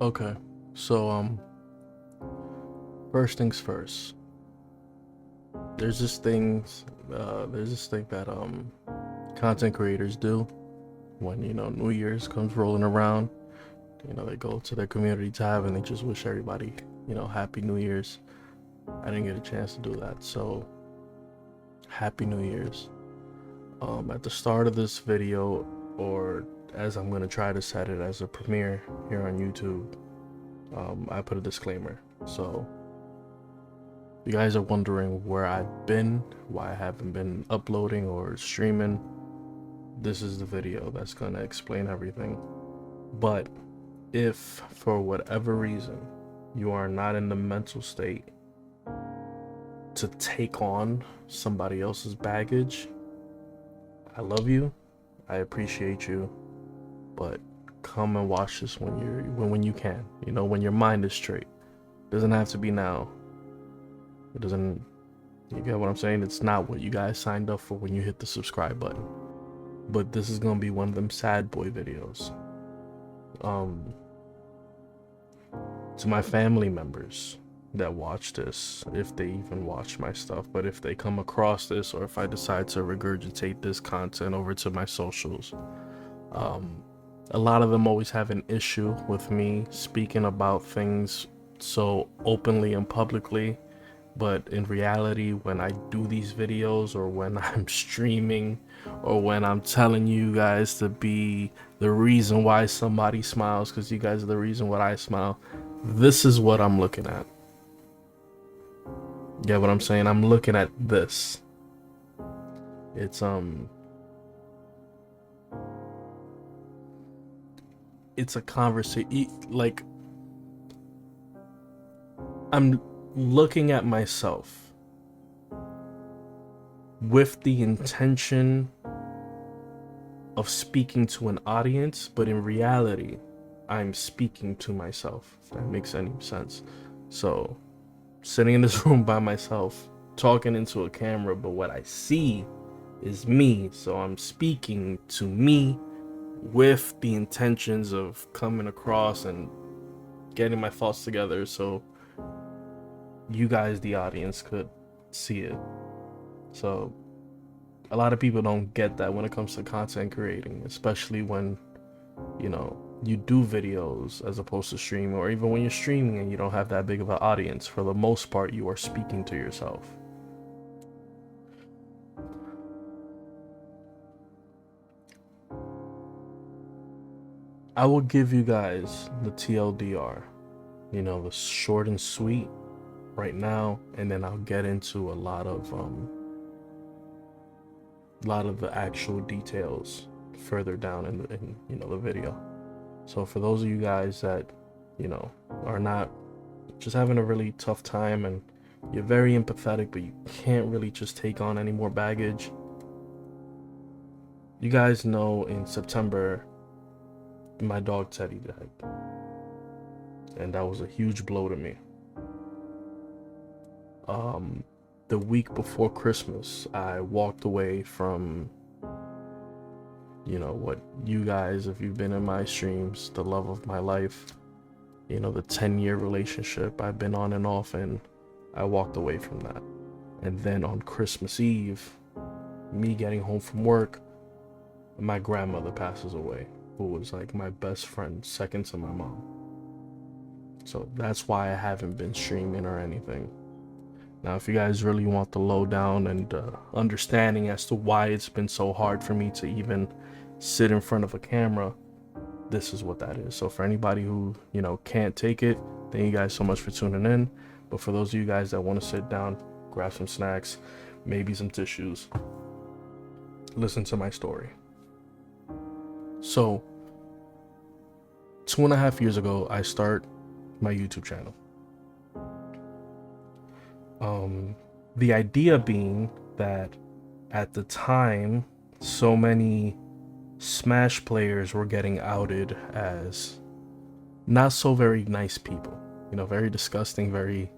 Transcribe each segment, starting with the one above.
Okay, so first things first. There's this thing, that content creators do when New Year's comes rolling around. They go to their community tab and they just wish everybody Happy New Year's. I didn't get a chance to do that, so Happy New Year's. At the start of this video, or as I'm gonna try to set it as a premiere here on YouTube, I put a disclaimer. So you guys are wondering where I've been, why I haven't been uploading or streaming. This is the video that's gonna explain everything. But if for whatever reason you are not in the mental state to take on somebody else's baggage, I love you, I appreciate you, but come and watch this when you can. When your mind is straight. Doesn't have to be now. It doesn't. You get what I'm saying? It's not what you guys signed up for when you hit the subscribe button. But this is gonna be one of them sad boy videos. To my family members that watch this, if they even watch my stuff, but if they come across this, or if I decide to regurgitate this content over to my socials, a lot of them always have an issue with me speaking about things so openly and publicly. But in reality, when I do these videos, or when I'm streaming, or when I'm telling you guys to be the reason why somebody smiles, because you guys are the reason why I smile, this is what I'm looking at. Get what I'm saying? I'm looking at this. It's a conversation. Like, I'm looking at myself with the intention of speaking to an audience, but in reality, I'm speaking to myself, if that makes any sense. So, sitting in this room by myself, talking into a camera, but what I see is me. So I'm speaking to me with the intentions of coming across and getting my thoughts together so you guys, the audience, could see it. So a lot of people don't get that when it comes to content creating, especially when you do videos as opposed to streaming, or even when you're streaming and you don't have that big of an audience. For the most part, you are speaking to yourself. I will give you guys the TLDR, the short and sweet right now, and then I'll get into a lot of the actual details further down in the video. So for those of you guys that are not just having a really tough time and you're very empathetic, but you can't really just take on any more baggage, you guys know in September my dog Teddy died, and that was a huge blow to me. The week before Christmas, I walked away from what you guys, if you've been in my streams, the love of my life, the 10-year relationship I've been on and off, and I walked away from that. And then on Christmas Eve, me getting home from work, my grandmother passes away, who was like my best friend, second to my mom. So that's why I haven't been streaming or anything. Now, if you guys really want the lowdown and understanding as to why it's been so hard for me to even sit in front of a camera, this is what that is. So for anybody who can't take it, thank you guys so much for tuning in. But for those of you guys that want to sit down, grab some snacks, maybe some tissues, listen to my story. So 2.5 years ago, I start my YouTube channel. The idea being that at the time, so many Smash players were getting outed as not so very nice people, very disgusting, very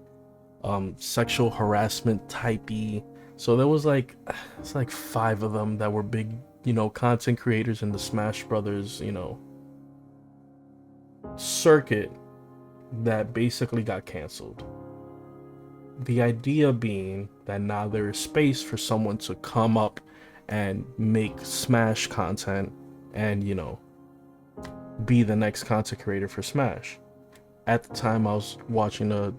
sexual harassment typey. So there was it's like 5 of them that were big, content creators in the Smash Brothers, circuit that basically got canceled. The idea being that now there is space for someone to come up and make Smash content and, you know, be the next content creator for Smash. At the time, I was watching a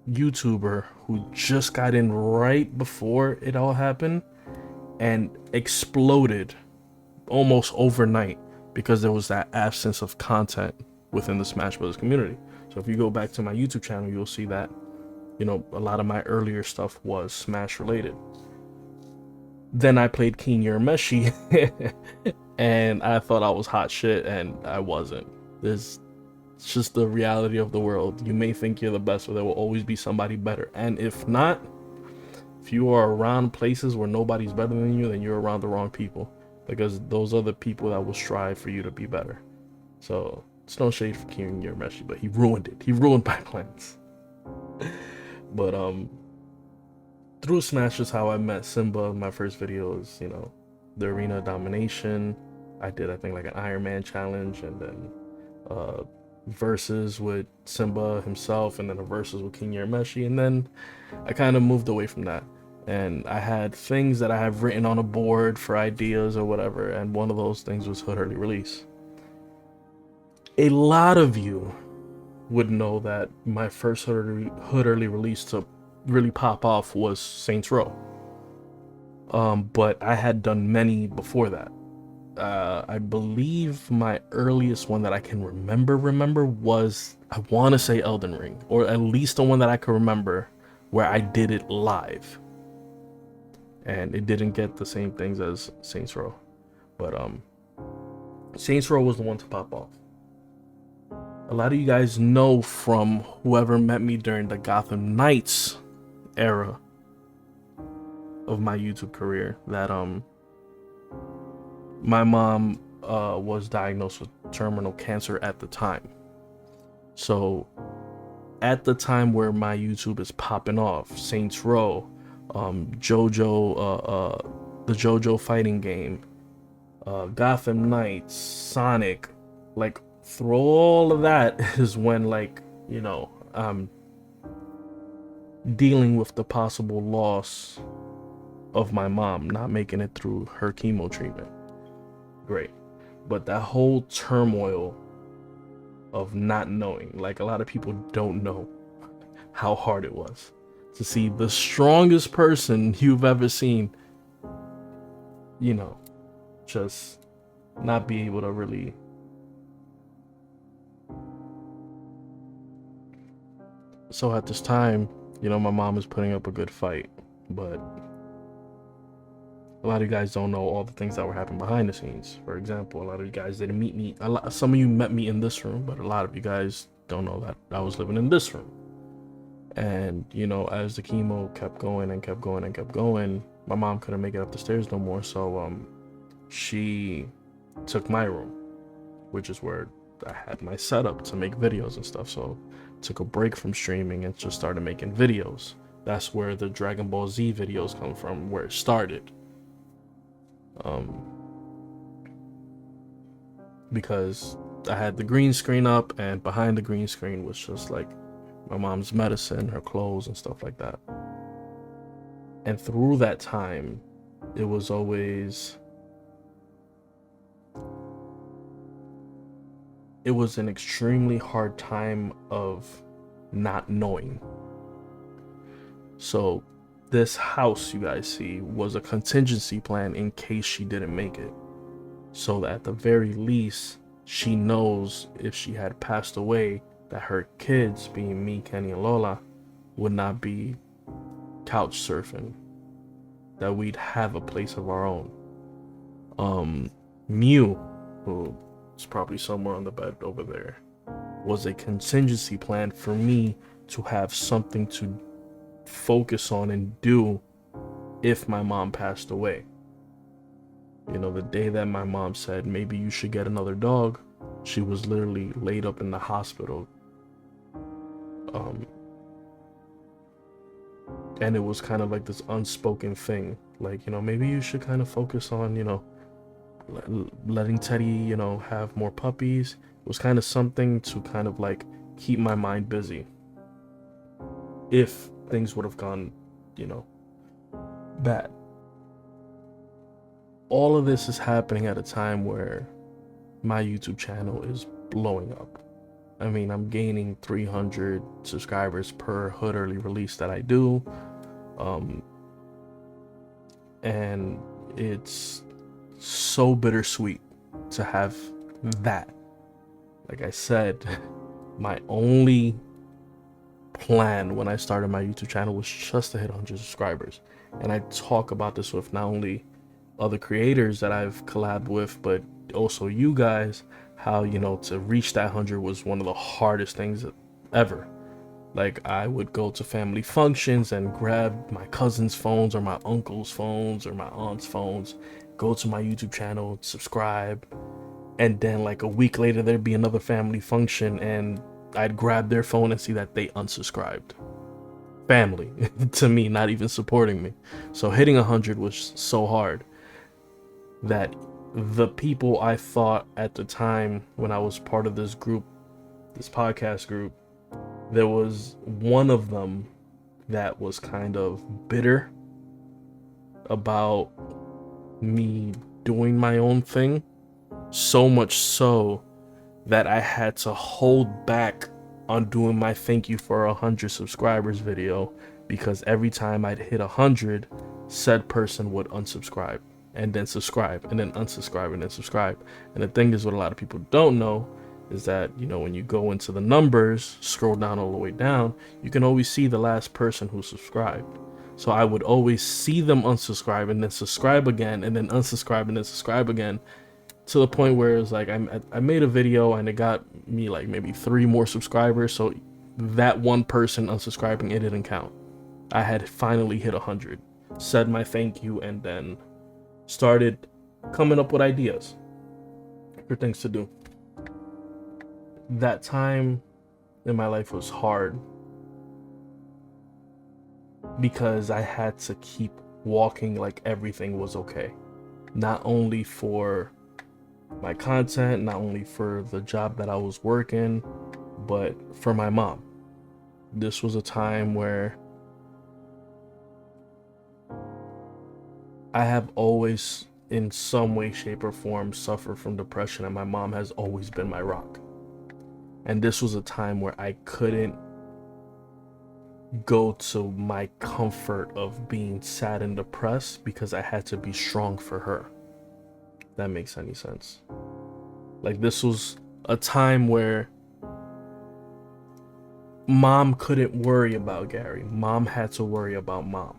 YouTuber who just got in right before it all happened and exploded almost overnight because there was that absence of content within the Smash Bros. Community. So if you go back to my YouTube channel, you'll see that, you know, a lot of my earlier stuff was Smash related. Then I played King Urameshi and I thought I was hot shit, and I wasn't. It's just the reality of the world. You may think you're the best, but there will always be somebody better. And if not, if you are around places where nobody's better than you, then you're around the wrong people, because those are the people that will strive for you to be better. So it's no shade for King Urameshi, but he ruined it. He ruined my plans. But through Smash is how I met Simba. My first video was, you know, the arena domination. I did, I think, like an Iron Man challenge, and then versus with Simba himself, and then a versus with King Urameshi, and then I kind of moved away from that. And I had things that I have written on a board for ideas or whatever, and one of those things was Hood Early Release. A lot of you would know that my first Hood Early Release to really pop off was Saints Row. But I had done many before that. I believe my earliest one that I can remember was, I want to say Elden Ring, or at least the one that I can remember where I did it live. And it didn't get the same things as Saints Row, but Saints Row was the one to pop off. A lot of you guys know from whoever met me during the Gotham Knights era of my YouTube career that my mom was diagnosed with terminal cancer at the time. So at the time where my YouTube is popping off, Saints Row, JoJo, the JoJo fighting game, Gotham Knights, Sonic, like through all of that is when, like, you know, I'm dealing with the possible loss of my mom not making it through her chemo treatment. Great. But that whole turmoil of not knowing, like, a lot of people don't know how hard it was to see the strongest person you've ever seen, you know, just not be able to really so at this time, you know, my mom is putting up a good fight, but a lot of you guys don't know all the things that were happening behind the scenes. For example, a lot of you guys didn't meet me. Some of you met me in this room, but a lot of you guys don't know that I was living in this room. And, you know, as the chemo kept going and kept going and kept going, my mom couldn't make it up the stairs no more. So she took my room, which is where I had my setup to make videos and stuff. So took a break from streaming and just started making videos. That's where the Dragon Ball Z videos come from, where it started. Because I had the green screen up, and behind the green screen was just like my mom's medicine, her clothes, and stuff like that. And through that time, it was always, it was an extremely hard time of not knowing. So this house you guys see was a contingency plan in case she didn't make it. So that at the very least, she knows if she had passed away, that her kids, being me, Kenny, and Lola, would not be couch surfing. That we'd have a place of our own. Mew, who is probably somewhere on the bed over there, was a contingency plan for me to have something to focus on and do if my mom passed away. You know, the day that my mom said, maybe you should get another dog, she was literally laid up in the hospital. And it was kind of like this unspoken thing. Like, you know, maybe you should kind of focus on, you know, letting Teddy, you know, have more puppies. It was kind of something to kind of like keep my mind busy if things would have gone, bad. All of this is happening at a time where my YouTube channel is blowing up. I mean, I'm gaining 300 subscribers per hood early release that I do. And it's so bittersweet to have that. Like I said, my only plan when I started my YouTube channel was just to hit 100 subscribers. And I talk about this with not only other creators that I've collabed with, but also you guys, how, to reach that 100 was one of the hardest things ever. Like, I would go to family functions and grab my cousin's phones or my uncle's phones or my aunt's phones, go to my YouTube channel, subscribe, and then like a week later there'd be another family function and I'd grab their phone and see that they unsubscribed. Family to me, not even supporting me. So hitting 100 was so hard that the people I thought at the time when I was part of this group, this podcast group, there was one of them that was kind of bitter about me doing my own thing, so much so that I had to hold back on doing my thank you for 100 subscribers video, because every time I'd hit 100, said person would unsubscribe and then subscribe and then unsubscribe and then subscribe. And the thing is, what a lot of people don't know is that, when you go into the numbers, scroll down all the way down, you can always see the last person who subscribed. So I would always see them unsubscribe and then subscribe again and then unsubscribe and then subscribe again, to the point where it's like I made a video and it got me like maybe 3 more subscribers. So that one person unsubscribing, it didn't count. I had finally hit 100, said my thank you, and then started coming up with ideas for things to do. That time in my life was hard because I had to keep walking like everything was okay. Not only for my content, not only for the job that I was working, but for my mom. This was a time where I have always, in some way, shape, or form, suffered from depression, and my mom has always been my rock. And this was a time where I couldn't go to my comfort of being sad and depressed because I had to be strong for her. If that makes any sense. Like, this was a time where mom couldn't worry about Gary. Mom had to worry about mom.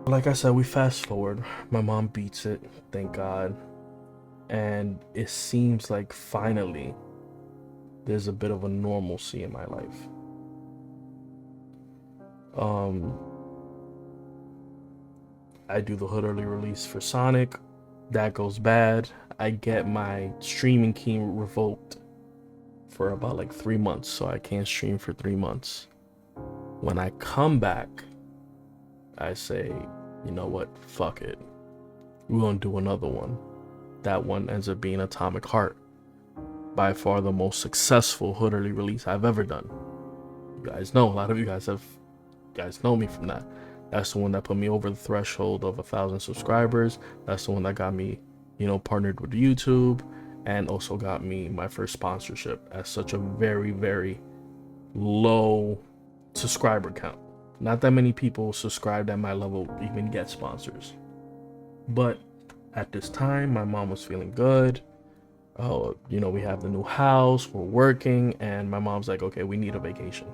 Like I said, we fast forward. My mom beats it, thank God. And it seems like finally there's a bit of a normalcy in my life. I do the hood early release for Sonic. That goes bad. I get my streaming key revoked for about like 3 months, so I can't stream for 3 months. When I come back, I say, you know what, fuck it, we're gonna do another one. That one ends up being Atomic Heart, by far the most successful hood early release I've ever done. You guys know, a lot of you guys know me from that. That's the one that put me over the threshold of 1,000 subscribers. That's the one that got me, partnered with YouTube, and also got me my first sponsorship at such a very, very low subscriber count. Not that many people subscribed at my level even get sponsors. But at this time, my mom was feeling good. We have the new house, we're working, and my mom's like, okay, we need a vacation.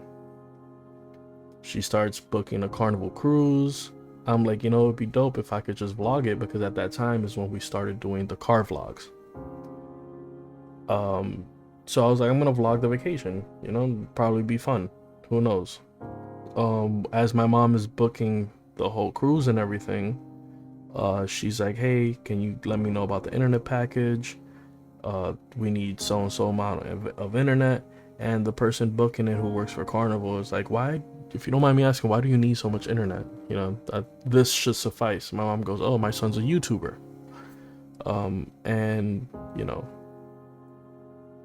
She starts booking a Carnival cruise. I'm like, it'd be dope if I could just vlog it, because at that time is when we started doing the car vlogs. So I was like, I'm gonna vlog the vacation, probably be fun. Who knows? As my mom is booking the whole cruise and everything, she's like, hey, can you let me know about the internet package? We need so and so amount of internet. And the person booking it, who works for Carnival, is like, why, if you don't mind me asking, why do you need so much internet? This should suffice. My mom goes, oh, my son's a YouTuber. And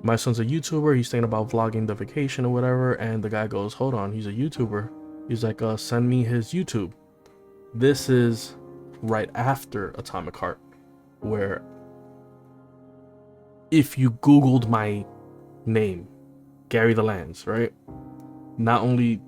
My son's a YouTuber. He's thinking about vlogging the vacation or whatever. And the guy goes, hold on, he's a YouTuber. He's like, send me his YouTube. This is right after Atomic Heart, where if you Googled my name, Gary the Lands, right? Not only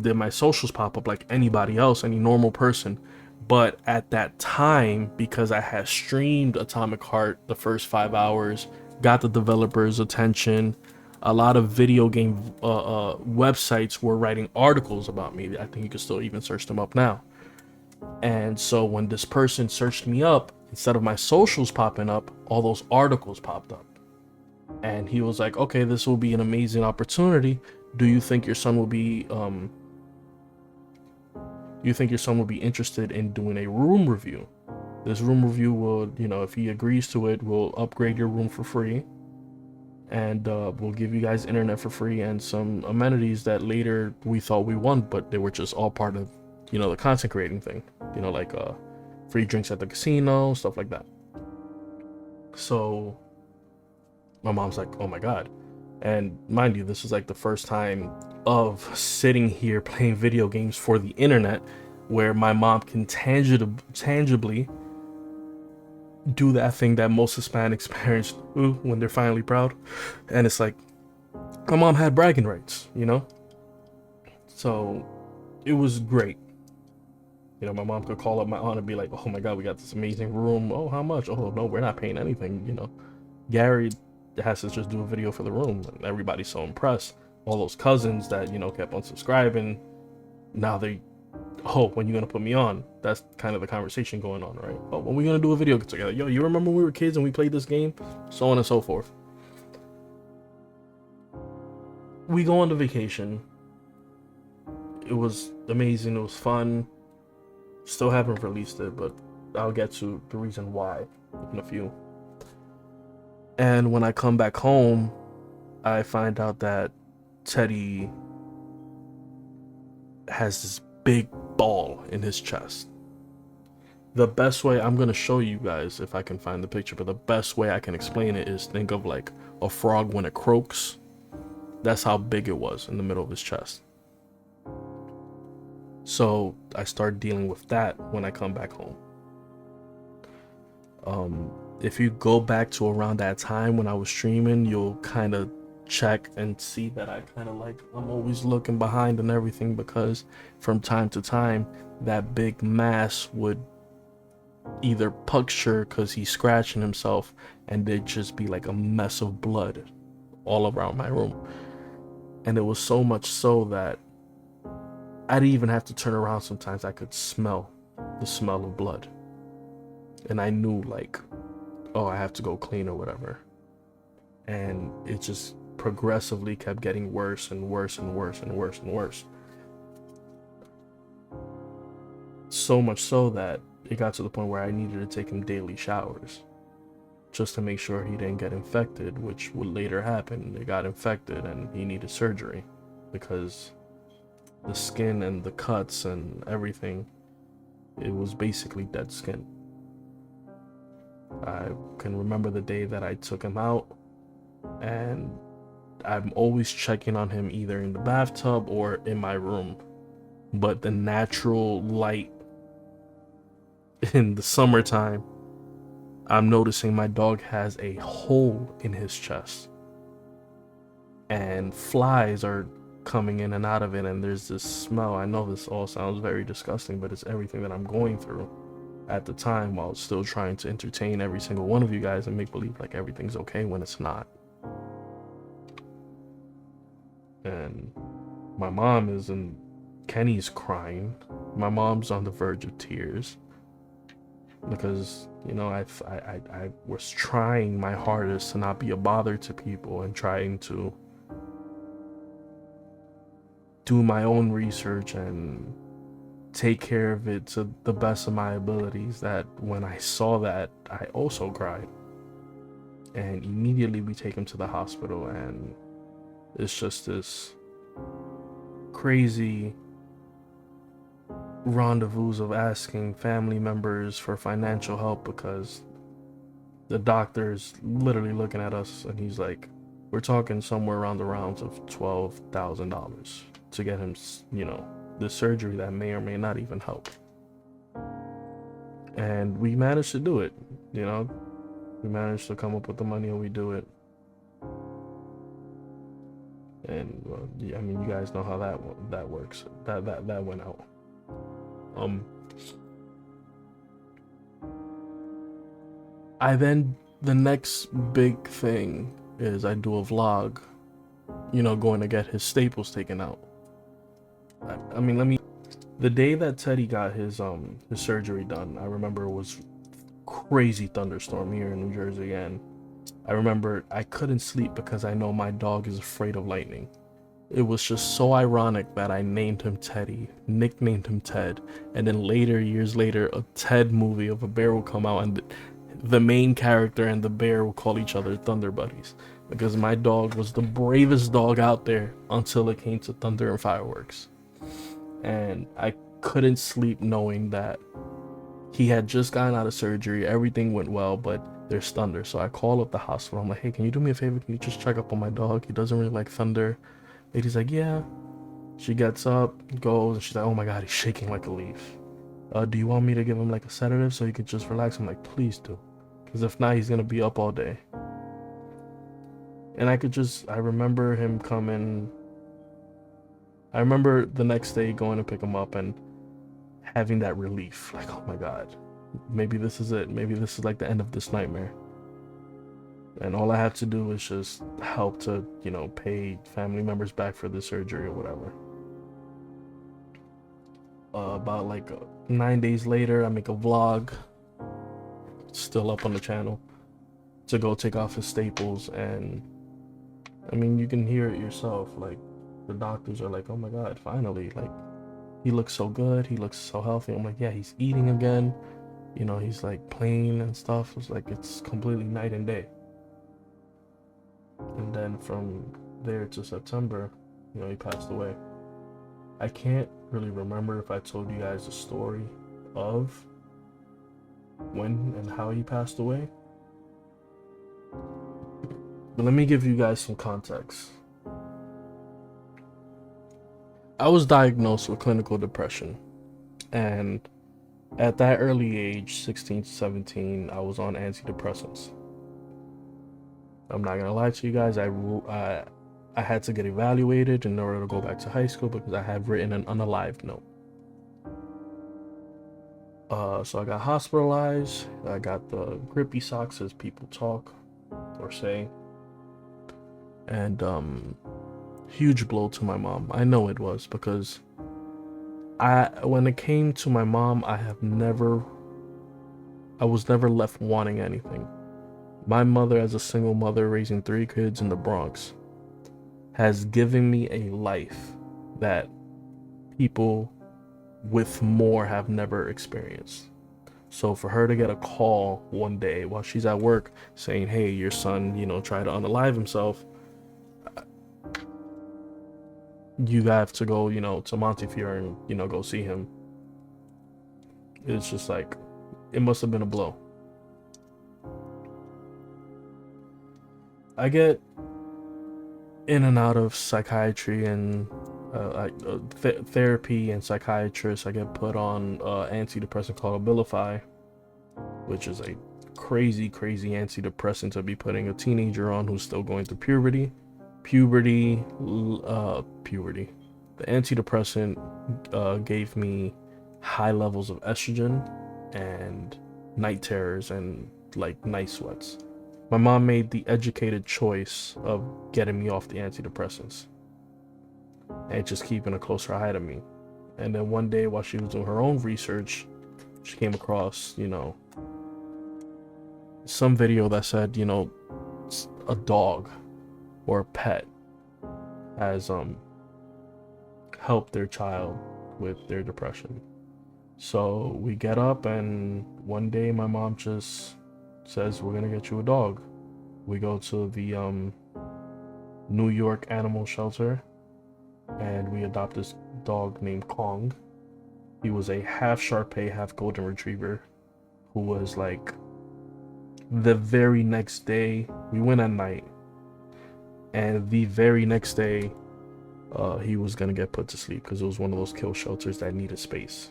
did my socials pop up like anybody else, any normal person, but at that time, because I had streamed Atomic Heart the first 5 hours, got the developers' attention, a lot of video game websites were writing articles about me. I think you can still even search them up now. And so when this person searched me up, instead of my socials popping up, all those articles popped up. And he was like, okay, this will be an amazing opportunity. Do you think your son will be interested in doing a room review? This room review will, if he agrees to it, we'll upgrade your room for free. And we'll give you guys internet for free and some amenities that later we thought we won, but they were just all part of, the content creating thing. Like free drinks at the casino, stuff like that. So my mom's like, oh my God. And mind you, this is like the first time of sitting here playing video games for the internet, where my mom can tangibly do that thing that most Hispanics parents do when they're finally proud. And it's like, my mom had bragging rights, So it was great. My mom could call up my aunt and be like, oh my God, we got this amazing room. Oh, how much? Oh no, we're not paying anything. Gary has to just do a video for the room, and everybody's so impressed. All those cousins that kept unsubscribing, now they, oh, when you gonna put me on? That's kind of the conversation going on, right? Oh, when we gonna do a video together? Yo, you remember when we were kids and we played this game? So on and so forth. We go on the vacation. It was amazing. It was fun. Still haven't released it, but I'll get to the reason why in a few. And when I come back home, I find out that Teddy has this big ball in his chest. The best way, I'm going to show you guys if I can find the picture, but the best way I can explain it is think of like a frog when it croaks. That's how big it was in the middle of his chest. So I start dealing with that when I come back home. If you go back to around that time when I was streaming, you'll kind of check and see that I kind of like, I'm always looking behind and everything, because from time to time that big mass would either puncture because he's scratching himself, and there'd just be like a mess of blood all around my room. And it was so much so that I didn't even have to turn around. Sometimes I could smell the smell of blood, and I knew like, oh, I have to go clean or whatever. And it just progressively kept getting worse and worse and worse and worse and worse. So much so that it got to the point where I needed to take him daily showers just to make sure he didn't get infected, which would later happen. It got infected and he needed surgery because the skin and the cuts and everything, it was basically dead skin. I can remember the day that I took him out, and I'm always checking on him either in the bathtub or in my room. But the natural light in the summertime, I'm noticing my dog has a hole in his chest, and flies are coming in and out of it, and there's this smell. I know this all sounds very disgusting, but it's everything that I'm going through at the time, while still trying to entertain every single one of you guys and make believe like everything's okay when it's not. And my mom is in, Kenny's crying. My mom's on the verge of tears because I was trying my hardest to not be a bother to people and trying to do my own research and take care of it to the best of my abilities, that when I saw that, I also cried. And immediately we take him to the hospital, and it's just this crazy rendezvous of asking family members for financial help, because the doctor's literally looking at us and he's like, we're talking somewhere around the rounds of $12,000 to get him, the surgery that may or may not even help. And we managed to do it, we managed to come up with the money and we do it. And well, I mean, you guys know how that works. That went out. The next big thing is I do a vlog, going to get his staples taken out. I mean, the day that Teddy got his surgery done, I remember it was crazy thunderstorm here in New Jersey, and I remember I couldn't sleep because I know my dog is afraid of lightning. It was just so ironic that I named him Teddy, nicknamed him Ted, and then years later, a Ted movie of a bear will come out and the main character and the bear will call each other Thunder Buddies, because my dog was the bravest dog out there until it came to thunder and fireworks. And I couldn't sleep knowing that he had just gotten out of surgery, everything went well, but there's thunder. So I call up the hospital. I'm like, hey, can you do me a favor? Can you just check up on my dog? He doesn't really like thunder. Lady's like, yeah. She gets up, goes, and she's like, oh my God, he's shaking like a leaf. Do you want me to give him like a sedative so he could just relax? I'm like, please do. Because if not, he's going to be up all day. And I remember him coming. I remember the next day going to pick him up and having that relief. Like, oh my God, maybe this is it. Maybe this is like the end of this nightmare. And all I have to do is just help to, pay family members back for the surgery or whatever. About like 9 days later, I make a vlog, still up on the channel, to go take off his staples. And I mean, you can hear it yourself. Like, the doctors are like, oh my God, finally, like, he looks so good, he looks so healthy. I'm like, yeah, he's eating again, he's like playing and stuff. It's like, it's completely night and day. And then from there to September, he passed away. I can't really remember if I told you guys the story of when and how he passed away, but let me give you guys some context. I was diagnosed with clinical depression, and at that early age, 16 to 17, I was on antidepressants. I'm not gonna lie to you guys, I had to get evaluated in order to go back to high school because I had written an unalived note. So I got hospitalized. I got the grippy socks, as people talk or say, and huge blow to my mom. I know it was, because when it came to my mom, I was never left wanting anything. My mother, as a single mother raising 3 kids in the Bronx, has given me a life that people with more have never experienced. So for her to get a call one day while she's at work saying, hey, your son, tried to unalive himself, you have to go, to Montefiore and, go see him. It's just like, it must have been a blow. I get in and out of psychiatry and therapy and psychiatrists. I get put on antidepressant called Abilify, which is a crazy antidepressant to be putting a teenager on who's still going through puberty. The antidepressant gave me high levels of estrogen and night terrors and like night sweats. My mom made the educated choice of getting me off the antidepressants and just keeping a closer eye on me. And then one day while she was doing her own research, she came across, some video that said, a dog or a pet has helped their child with their depression. So we get up, and one day my mom just says, we're gonna get you a dog. We go to the New York animal shelter, and we adopt this dog named Kong. He was a half Shar-Pei, half golden retriever, who was like, the very next day, we went at night. And the very next day, he was gonna get put to sleep because it was one of those kill shelters that needed space.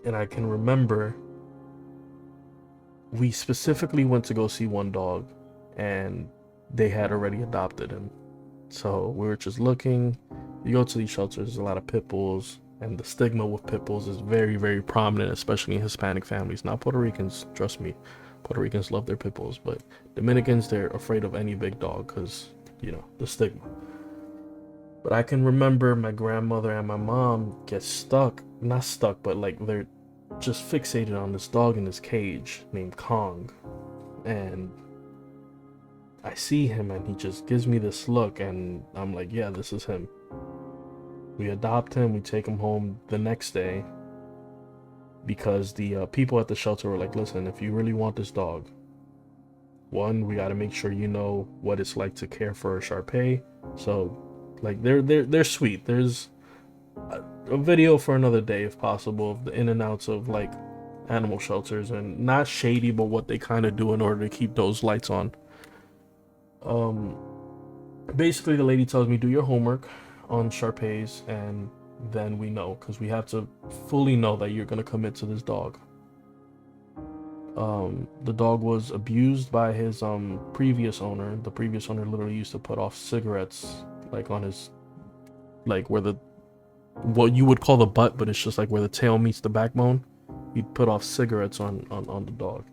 And I can remember we specifically went to go see one dog, and they had already adopted him. So we were just looking. You go to these shelters, there's a lot of pit bulls, and the stigma with pit bulls is very, very prominent, especially in Hispanic families. Not Puerto Ricans, trust me. Puerto Ricans love their pit bulls, but Dominicans, they're afraid of any big dog because, the stigma. But I can remember my grandmother and my mom get not stuck, but like they're just fixated on this dog in this cage named Kong. And I see him and he just gives me this look, and I'm like, yeah, this is him. We adopt him, we take him home the next day because the people at the shelter were like, listen, if you really want this dog, one, we got to make sure you know what it's like to care for a Shar-Pei. So like they're sweet. There's a video for another day if possible of the in and outs of like animal shelters, and not shady, but what they kind of do in order to keep those lights on. Basically the lady tells me, do your homework on Shar-Peis, and then we know, because we have to fully know that you're going to commit to this dog. The dog was abused by his previous owner. The previous owner literally used to put off cigarettes like on his, like where what you would call the butt, but it's just like where the tail meets the backbone. He'd put off cigarettes on the dog.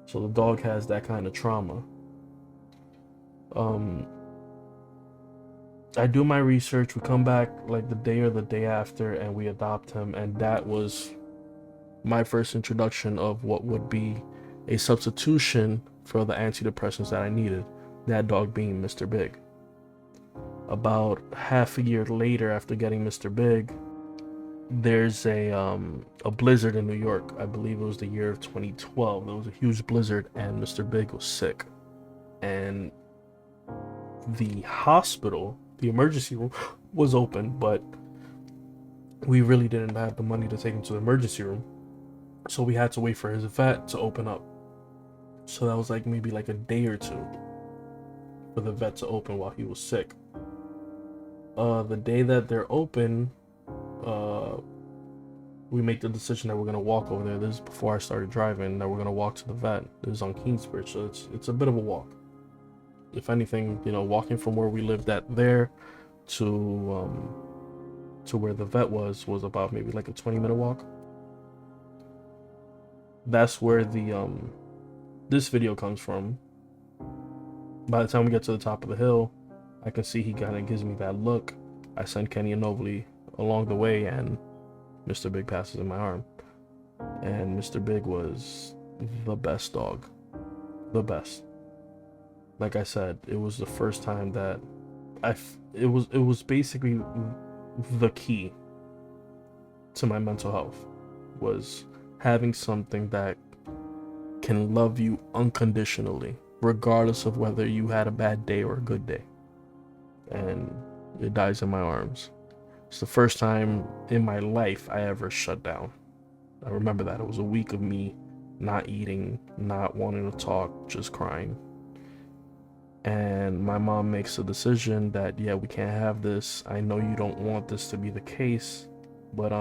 So the dog has that kind of trauma. I do my research, we come back like the day or the day after, and we adopt him, and that was my first introduction of what would be a substitution for the antidepressants that I needed, that dog being Mr. Big. About half a year later, after getting Mr. Big, there's a blizzard in New York. I believe it was the year of 2012. There was a huge blizzard and Mr. Big was sick, and the hospital, the emergency room, was open, but we really didn't have the money to take him to the emergency room, so we had to wait for his vet to open up. So that was like maybe like a day or two for the vet to open while he was sick. The day that they're open, we make the decision that we're gonna walk over there. This is before I started driving. That we're gonna walk to the vet. This is on Kingsbridge, so it's a bit of a walk. If anything, walking from where we lived at there to where the vet was about maybe like a 20-minute walk. That's where the this video comes from. By the time we get to the top of the hill, I can see he kind of gives me that look. I send Kenny and Novely along the way, and Mr. Big passes in my arm. And Mr. Big was the best dog. The best. Like I said, it was the first time that it was basically the key to my mental health, was having something that can love you unconditionally, regardless of whether you had a bad day or a good day. And it dies in my arms. It's the first time in my life I ever shut down. I remember that. It was a week of me not eating, not wanting to talk, just crying. And my mom makes a decision that, yeah, we can't have this. I know you don't want this to be the case, but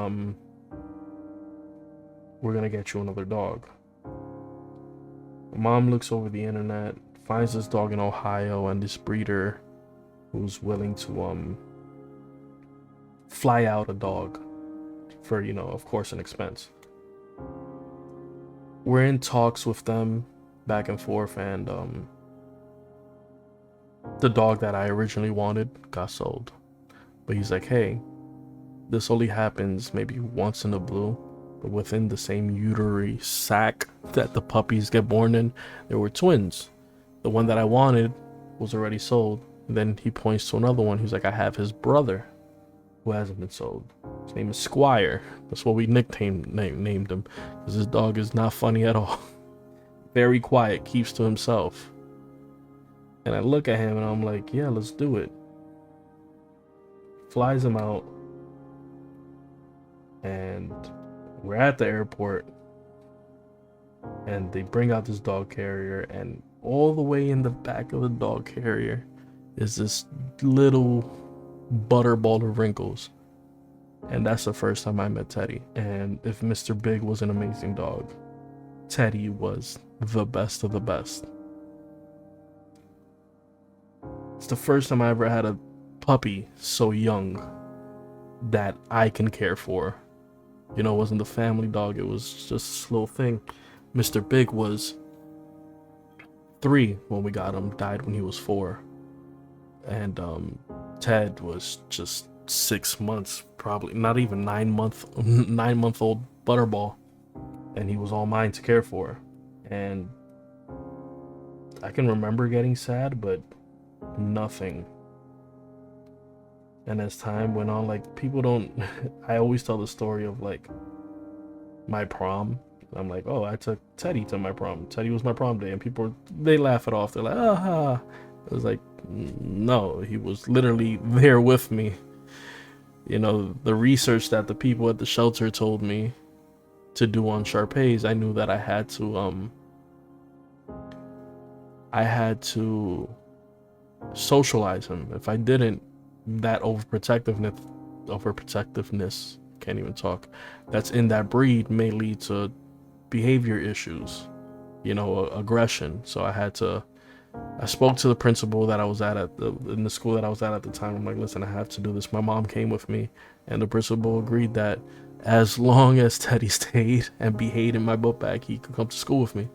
we're gonna get you another dog. Mom looks over the internet, finds this dog in Ohio and this breeder who's willing to fly out a dog for, of course, an expense. We're in talks with them back and forth, and the dog that I originally wanted got sold. But he's like, hey, this only happens maybe once in a blue, but within the same uterine sac that the puppies get born in, there were twins. The one that I wanted was already sold. And then he points to another one. He's like, I have his brother who hasn't been sold. His name is Squire. That's what we named him, because this dog is not funny at all. Very quiet, keeps to himself. And I look at him and I'm like, yeah, let's do it. Flies him out, and we're at the airport, and they bring out this dog carrier, and all the way in the back of the dog carrier is this little butterball of wrinkles. And that's the first time I met Teddy. And if Mr. Big was an amazing dog, Teddy was the best of the best. It's the first time I ever had a puppy so young that I can care for. You know, it wasn't the family dog, it was just this little thing. Mr. Big was 3 when we got him, died when he was 4. And Ted was just 6 months, probably not even 9 month old butterball, and he was all mine to care for. And I can remember getting sad, but nothing. And as time went on, like, people don't I always tell the story of like my prom. I'm like, oh, I took Teddy to my prom. Teddy was my prom day, and people, they laugh it off. They're like, aha. It was like, no, he was literally there with me. You know, the research that the people at the shelter told me to do on Shar-Peis, I knew that I had to socialize him. If I didn't, that overprotectiveness, can't even talk, that's in that breed may lead to behavior issues, you know, aggression. So I spoke to the principal that I was in the school that I was at the time. I'm like, listen, I have to do this. My mom came with me, and the principal agreed that as long as Teddy stayed and behaved in my book bag, he could come to school with me.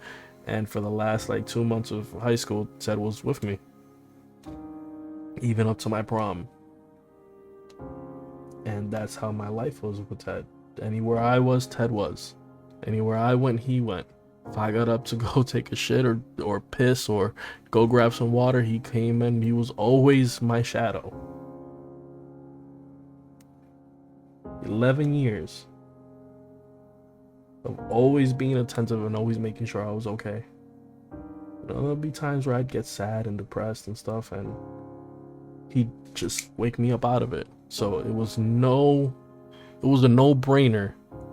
And for the last like 2 months of high school, Ted was with me, even up to my prom. And that's how my life was with Ted. Anywhere I was, Ted was. Anywhere I went, he went. If I got up to go take a shit or piss or go grab some water, he came in. He was always my shadow. 11 years of always being attentive and always making sure I was okay. You know, there'll be times where I'd get sad and depressed and stuff, and he'd just wake me up out of it. So it was a no-brainer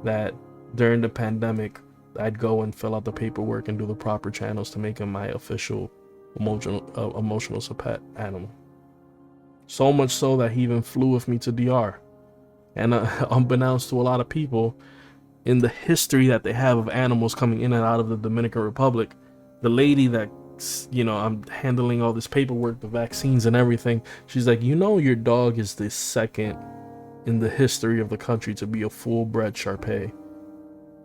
that during the pandemic, I'd go and fill out the paperwork and do the proper channels to make him my official emotional support animal. So much so that he even flew with me to DR. And unbeknownst to a lot of people, in the history that they have of animals coming in and out of the Dominican Republic, the lady that, you know, I'm handling all this paperwork, the vaccines and everything, she's like, you know, your dog is the second in the history of the country to be a full-bred Shar-Pei.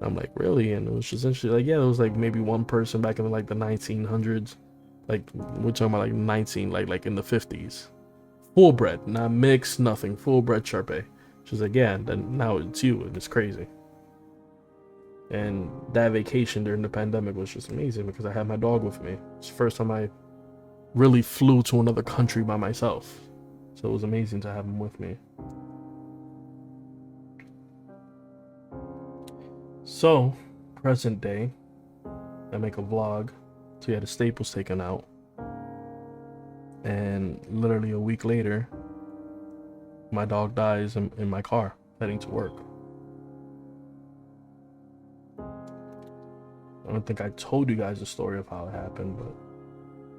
I'm like, really? And it was just interesting. Like, yeah, there was like maybe one person back in like the 1900s. Like, we're talking about like 19, like in the 50s. Full bred, not mixed, nothing. Full bred Shar-Pei. She's like, yeah, and then now it's you, and it's crazy. And that vacation during the pandemic was just amazing because I had my dog with me. It's the first time I really flew to another country by myself. So it was amazing to have him with me. So, present day, I make a vlog. So, yeah, the staples taken out. And literally a week later, my dog dies in my car, heading to work. I don't think I told you guys the story of how it happened, but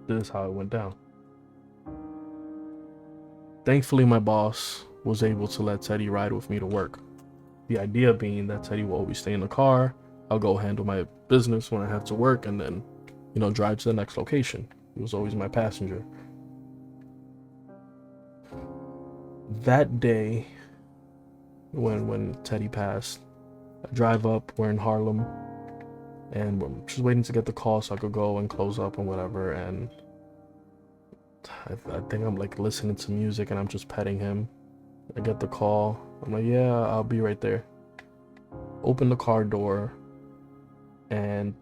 this is how it went down. Thankfully, my boss was able to let Teddy ride with me to work. The idea being that Teddy will always stay in the car. I'll go handle my business when I have to work and then, you know, drive to the next location. He was always my passenger. That day, when Teddy passed, I drive up, we're in Harlem, and we're just waiting to get the call so I could go and close up and whatever, and I think I'm like listening to music and I'm just petting him. I get the call. I'm like, yeah, I'll be right there. Open the car door, and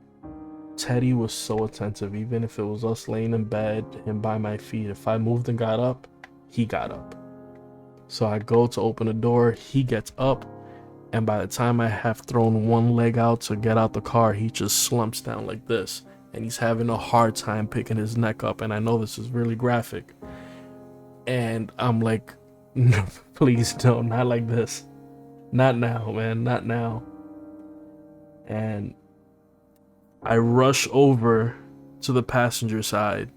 Teddy was so attentive. Even if it was us laying in bed, him by my feet, if I moved and got up, he got up. So I go to open the door, he gets up, and by the time I have thrown one leg out to get out the car, he just slumps down like this, and he's having a hard time picking his neck up. And I know this is really graphic, and I'm like, no, please no, not like this. Not now, man, not now. And I rush over to the passenger side,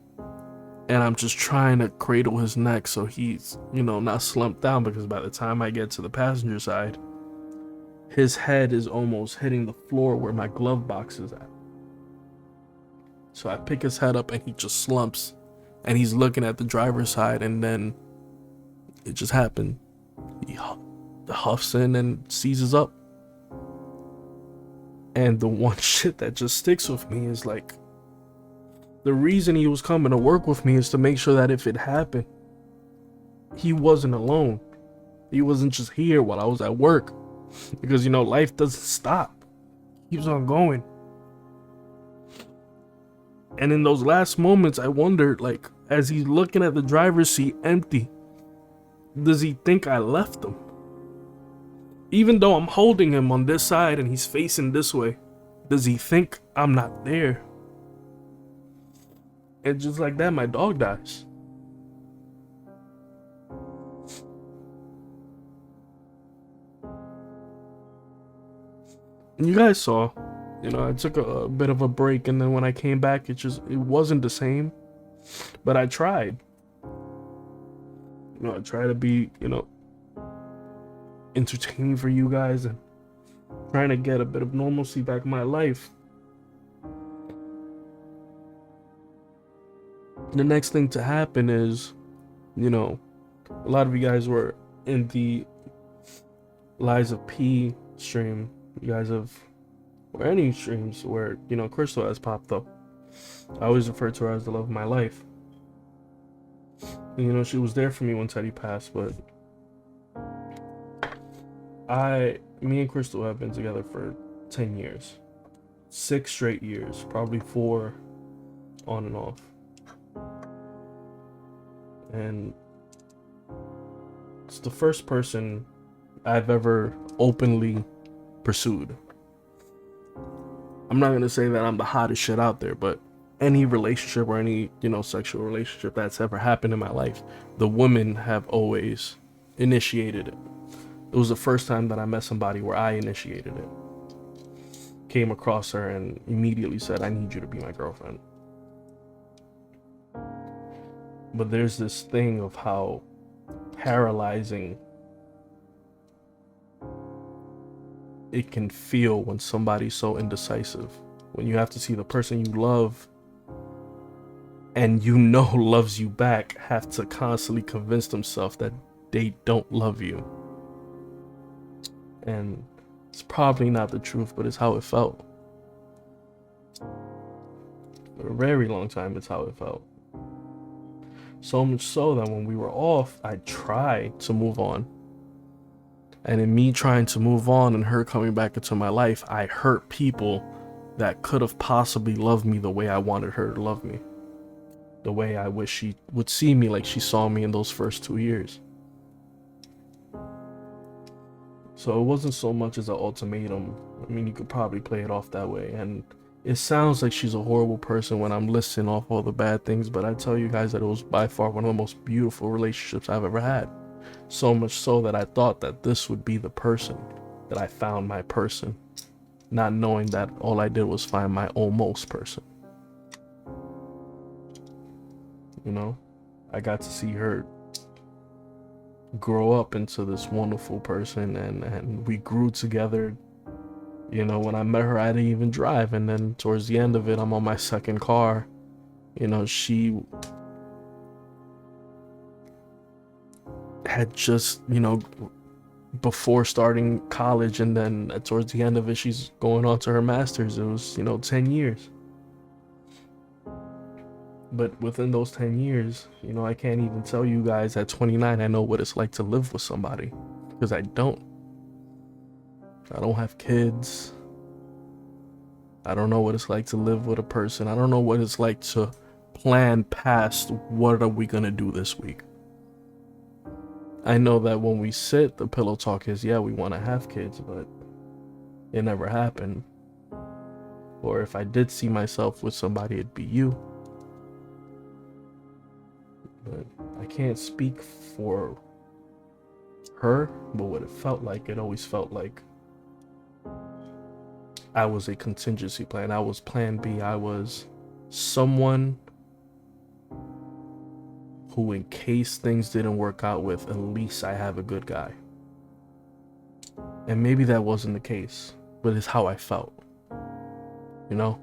And I'm just trying to cradle his neck so he's, not slumped down, because by the time I get to the passenger side, his head is almost hitting the floor where my glove box is at. So I pick his head up and he just slumps, and he's looking at the driver's side, and then it just happened. He huffs in and seizes up. And the one shit that just sticks with me is like, the reason he was coming to work with me is to make sure that if it happened, he wasn't alone. He wasn't just here while I was at work. Because, life doesn't stop. It keeps on going. And in those last moments, I wondered, like, as he's looking at the driver's seat empty, does he think I left him? Even though I'm holding him on this side and he's facing this way, does he think I'm not there? And just like that, my dog dies. And you guys saw, I took a bit of a break, and then when I came back, it wasn't the same. But I tried. I try to be, entertaining for you guys and trying to get a bit of normalcy back in my life. The next thing to happen is, a lot of you guys were in the Lies of P stream. You guys have, or any streams where, Crystal has popped up. I always refer to her as the love of my life. And, she was there for me when Teddy passed, but me and Crystal have been together for 10 years. 6 straight years, probably 4 on and off. And it's the first person I've ever openly pursued. I'm not gonna say that I'm the hottest shit out there, but any relationship or any, sexual relationship that's ever happened in my life, the women have always initiated it. It was the first time that I met somebody where I initiated it. Came across her and immediately said, I need you to be my girlfriend. But there's this thing of how paralyzing it can feel when somebody's so indecisive. When you have to see the person you love and loves you back have to constantly convince themselves that they don't love you. And it's probably not the truth, but it's how it felt. For a very long time, it's how it felt. So much so that when we were off, I tried to move on. And in me trying to move on and her coming back into my life, I hurt people that could have possibly loved me the way I wanted her to love me. The way I wish she would see me like she saw me in those first 2 years. So it wasn't so much as an ultimatum. I mean, you could probably play it off that way. And it sounds like she's a horrible person when I'm listing off all the bad things, but I tell you guys that it was by far one of the most beautiful relationships I've ever had. So much so that I thought that this would be the person, that I found my person, not knowing that all I did was find my almost person. I got to see her grow up into this wonderful person, and we grew together. When I met her, I didn't even drive, and then towards the end of it, I'm on my second car. She had just, before starting college, and then towards the end of it, she's going on to her master's. It was, 10 years. But within those 10 years, I can't even tell you guys at 29, I know what it's like to live with somebody, because I don't have kids. I don't know what it's like to live with a person. I don't know what it's like to plan past what are we gonna do this week. I know that when we sit, the pillow talk is, yeah, we want to have kids, but it never happened. Or if I did see myself with somebody, it'd be you. But I can't speak for her, but what it felt like, it always felt like I was a contingency plan. I was plan B. I was someone who, in case things didn't work out with, at least I have a good guy. And maybe that wasn't the case, but it's how I felt, you know?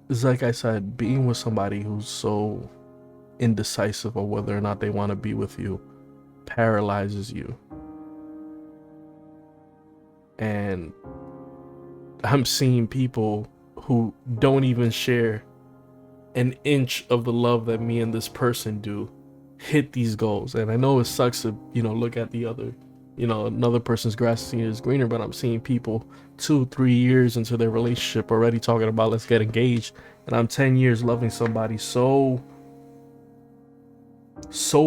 It's like I said, being with somebody who's so indecisive of whether or not they want to be with you paralyzes you. And I'm seeing people who don't even share an inch of the love that me and this person do hit these goals. And I know it sucks to, look at the other, another person's grass is greener, but I'm seeing people 2-3 years into their relationship already talking about let's get engaged. And I'm 10 years loving somebody so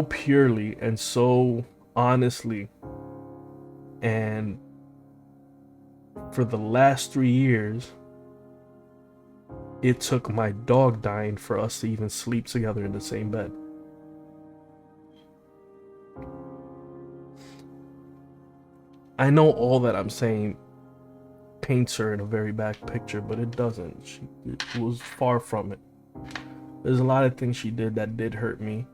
purely and so honestly. And for the last 3 years, it took my dog dying for us to even sleep together in the same bed. I know all that I'm saying paints her in a very bad picture, but it doesn't. It was far from it. There's a lot of things she did that did hurt me,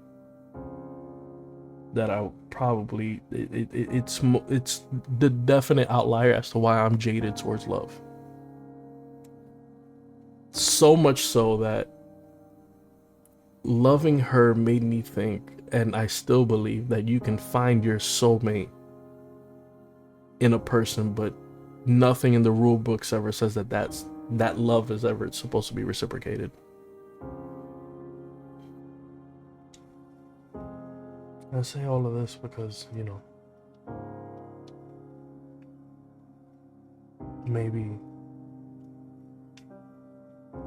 that I probably, it's the definite outlier as to why I'm jaded towards love. So much so that loving her made me think, and I still believe, that you can find your soulmate in a person, but nothing in the rule books ever says that love is ever supposed to be reciprocated. I say all of this because, maybe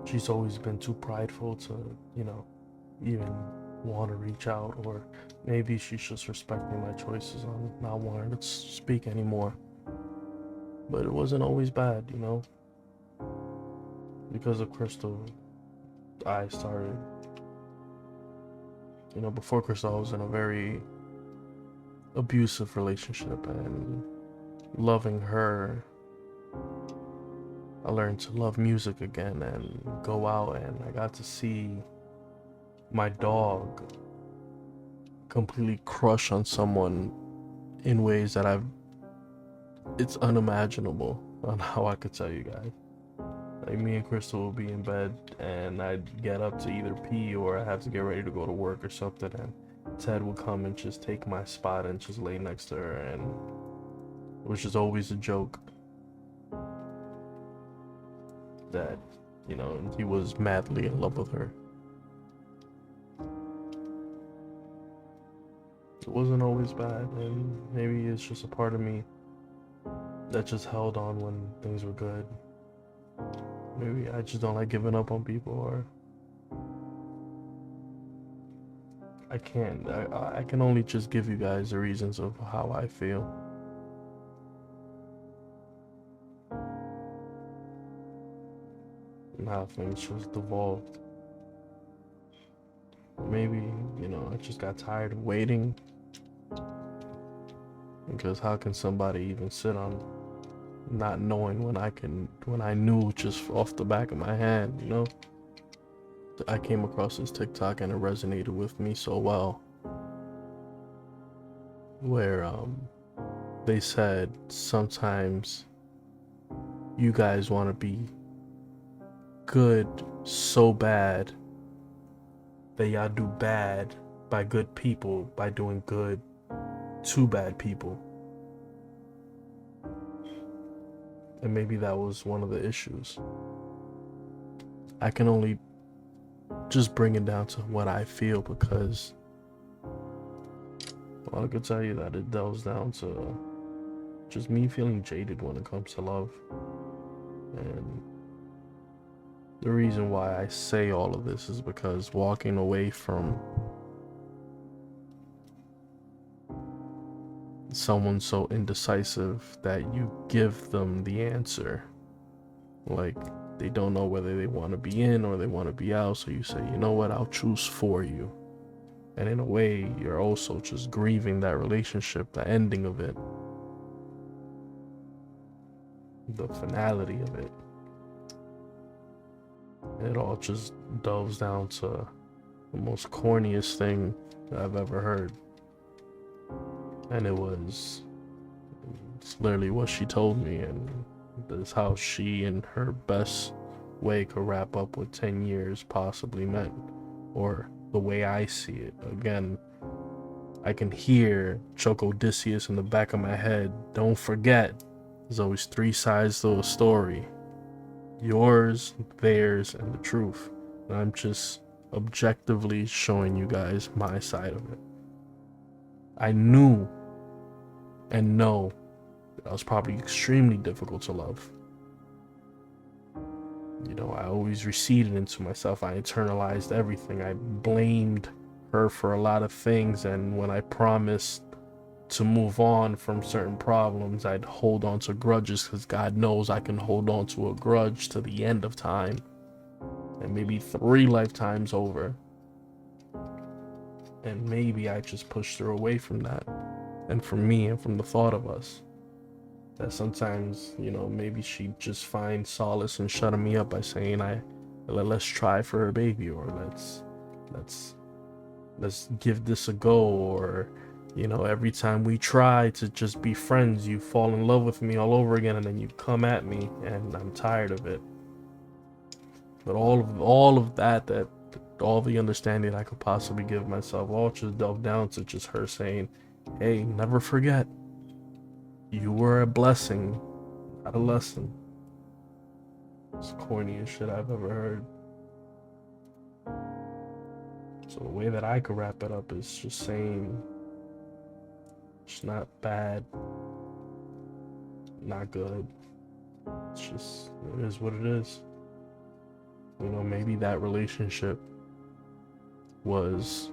she's always been too prideful to, even want to reach out, or maybe she's just respecting my choices on not wanting to speak anymore. But it wasn't always bad, because of Crystal. I started, before Crystal, I was in a very abusive relationship, and loving her, I learned to love music again and go out, and I got to see my dog completely crush on someone in ways that it's unimaginable on how I could tell you guys. Like, me and Crystal would be in bed, and I'd get up to either pee or I have to get ready to go to work or something, and Ted would come and just take my spot and just lay next to her, and it was just always a joke that, he was madly in love with her. It wasn't always bad, and maybe it's just a part of me that just held on when things were good. Maybe I just don't like giving up on people, or I can't. I can only just give you guys the reasons of how I feel. And how things just devolved. Maybe, I just got tired of waiting. Because how can somebody even sit on not knowing when I knew just off the back of my hand, I came across this TikTok and it resonated with me so well, where they said sometimes you guys want to be good so bad that y'all do bad by good people by doing good to bad people. And maybe that was one of the issues. I can only just bring it down to what I feel, because I could tell you that it delves down to just me feeling jaded when it comes to love. And the reason why I say all of this is because walking away from someone so indecisive that you give them the answer, like they don't know whether they want to be in or they want to be out, so you say, you know what, I'll choose for you. And in a way, you're also just grieving that relationship, the ending of it, the finality of it. It all just delves down to the most corniest thing that I've ever heard. And it's literally what she told me, and this how she in her best way could wrap up what 10 years possibly meant, or the way I see it. Again, I can hear Choco Odysseus in the back of my head. Don't forget, there's always three sides to a story: yours, theirs, and the truth. And I'm just objectively showing you guys my side of it. I knew and know that I was probably extremely difficult to love. You know, I always receded into myself. I internalized everything. I blamed her for a lot of things, and when I promised to move on from certain problems, I'd hold on to grudges, because God knows I can hold on to a grudge to the end of time, and maybe 3 lifetimes over. And maybe I just pushed her away from that, and from me, and from the thought of us. That sometimes, you know, maybe she just finds solace in shutting me up by saying, let's try for her baby, or let's give this a go, or, you know, every time we try to just be friends, you fall in love with me all over again, and then you come at me, and I'm tired of it. But all of that all the understanding I could possibly give myself, all just delved down to just her saying, hey, never forget, you were a blessing, not a lesson. It's the corniest shit I've ever heard. So the way that I could wrap it up is just saying, it's not bad, not good. It's just, it is what it is. You know, maybe that relationship was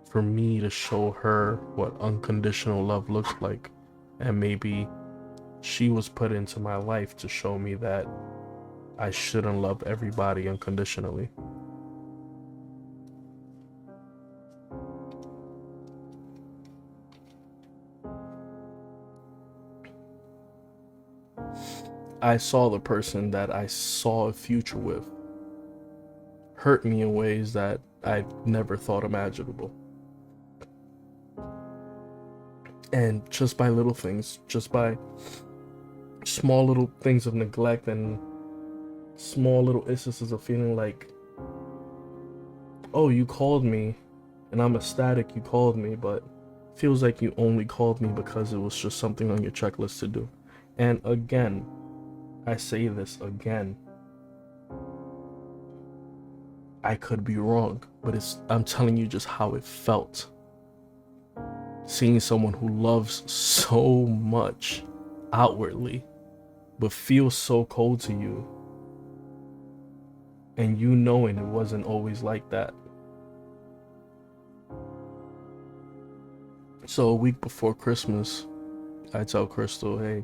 for me to show her what unconditional love looks like. And maybe she was put into my life to show me that I shouldn't love everybody unconditionally. I saw the person that I saw a future with hurt me in ways that I never thought imaginable. And just by little things, just by small little things of neglect and small little instances of feeling like, oh, you called me and I'm ecstatic you called me, but feels like you only called me because it was just something on your checklist to do. And again, I say this again, I could be wrong, but I'm telling you just how it felt. Seeing someone who loves so much outwardly, but feels so cold to you, and you knowing it wasn't always like that. So a week before Christmas, I tell Crystal, hey,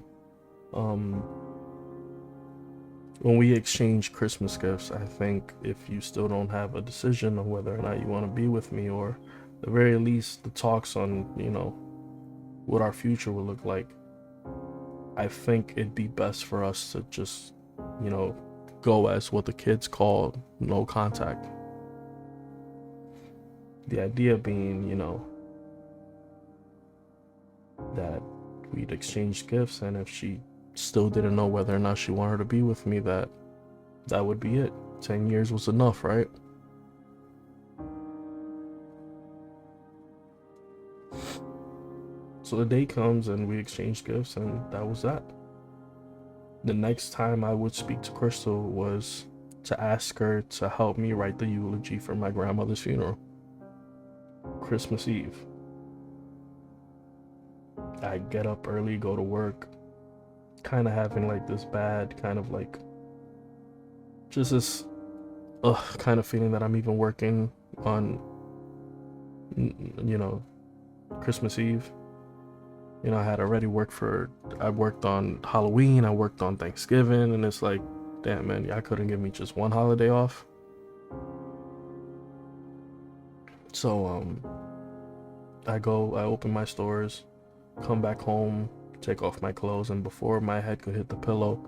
when we exchange Christmas gifts, I think if you still don't have a decision on whether or not you want to be with me, or at the very least the talks on, you know, what our future will look like, I think it'd be best for us to just, you know, go as what the kids call no contact. The idea being, you know, that we'd exchange gifts, and if she still didn't know whether or not she wanted to be with me, that would be it. 10 years was enough, right? So the day comes and we exchange gifts, and that was that. The next time I would speak to Crystal was to ask her to help me write the eulogy for my grandmother's funeral. Christmas Eve. I get up early, go to work, kind of having like this bad, kind of like just this kind of feeling that I'm even working on, you know, Christmas Eve. You know, I worked on Halloween, I worked on Thanksgiving, and it's like, damn, man, y'all couldn't give me just one holiday off. So, I open my stores, come back home, take off my clothes, and before my head could hit the pillow,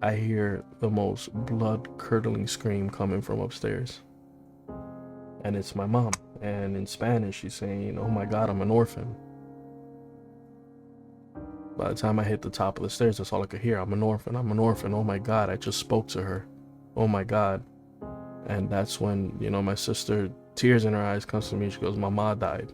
I hear the most blood-curdling scream coming from upstairs. And it's my mom. And in Spanish, she's saying, "Oh my God, I'm an orphan." By the time I hit the top of the stairs, that's all I could hear. "I'm an orphan, I'm an orphan. Oh my God, I just spoke to her. Oh my God." And that's when, my sister, tears in her eyes, comes to me. She goes, "My ma died."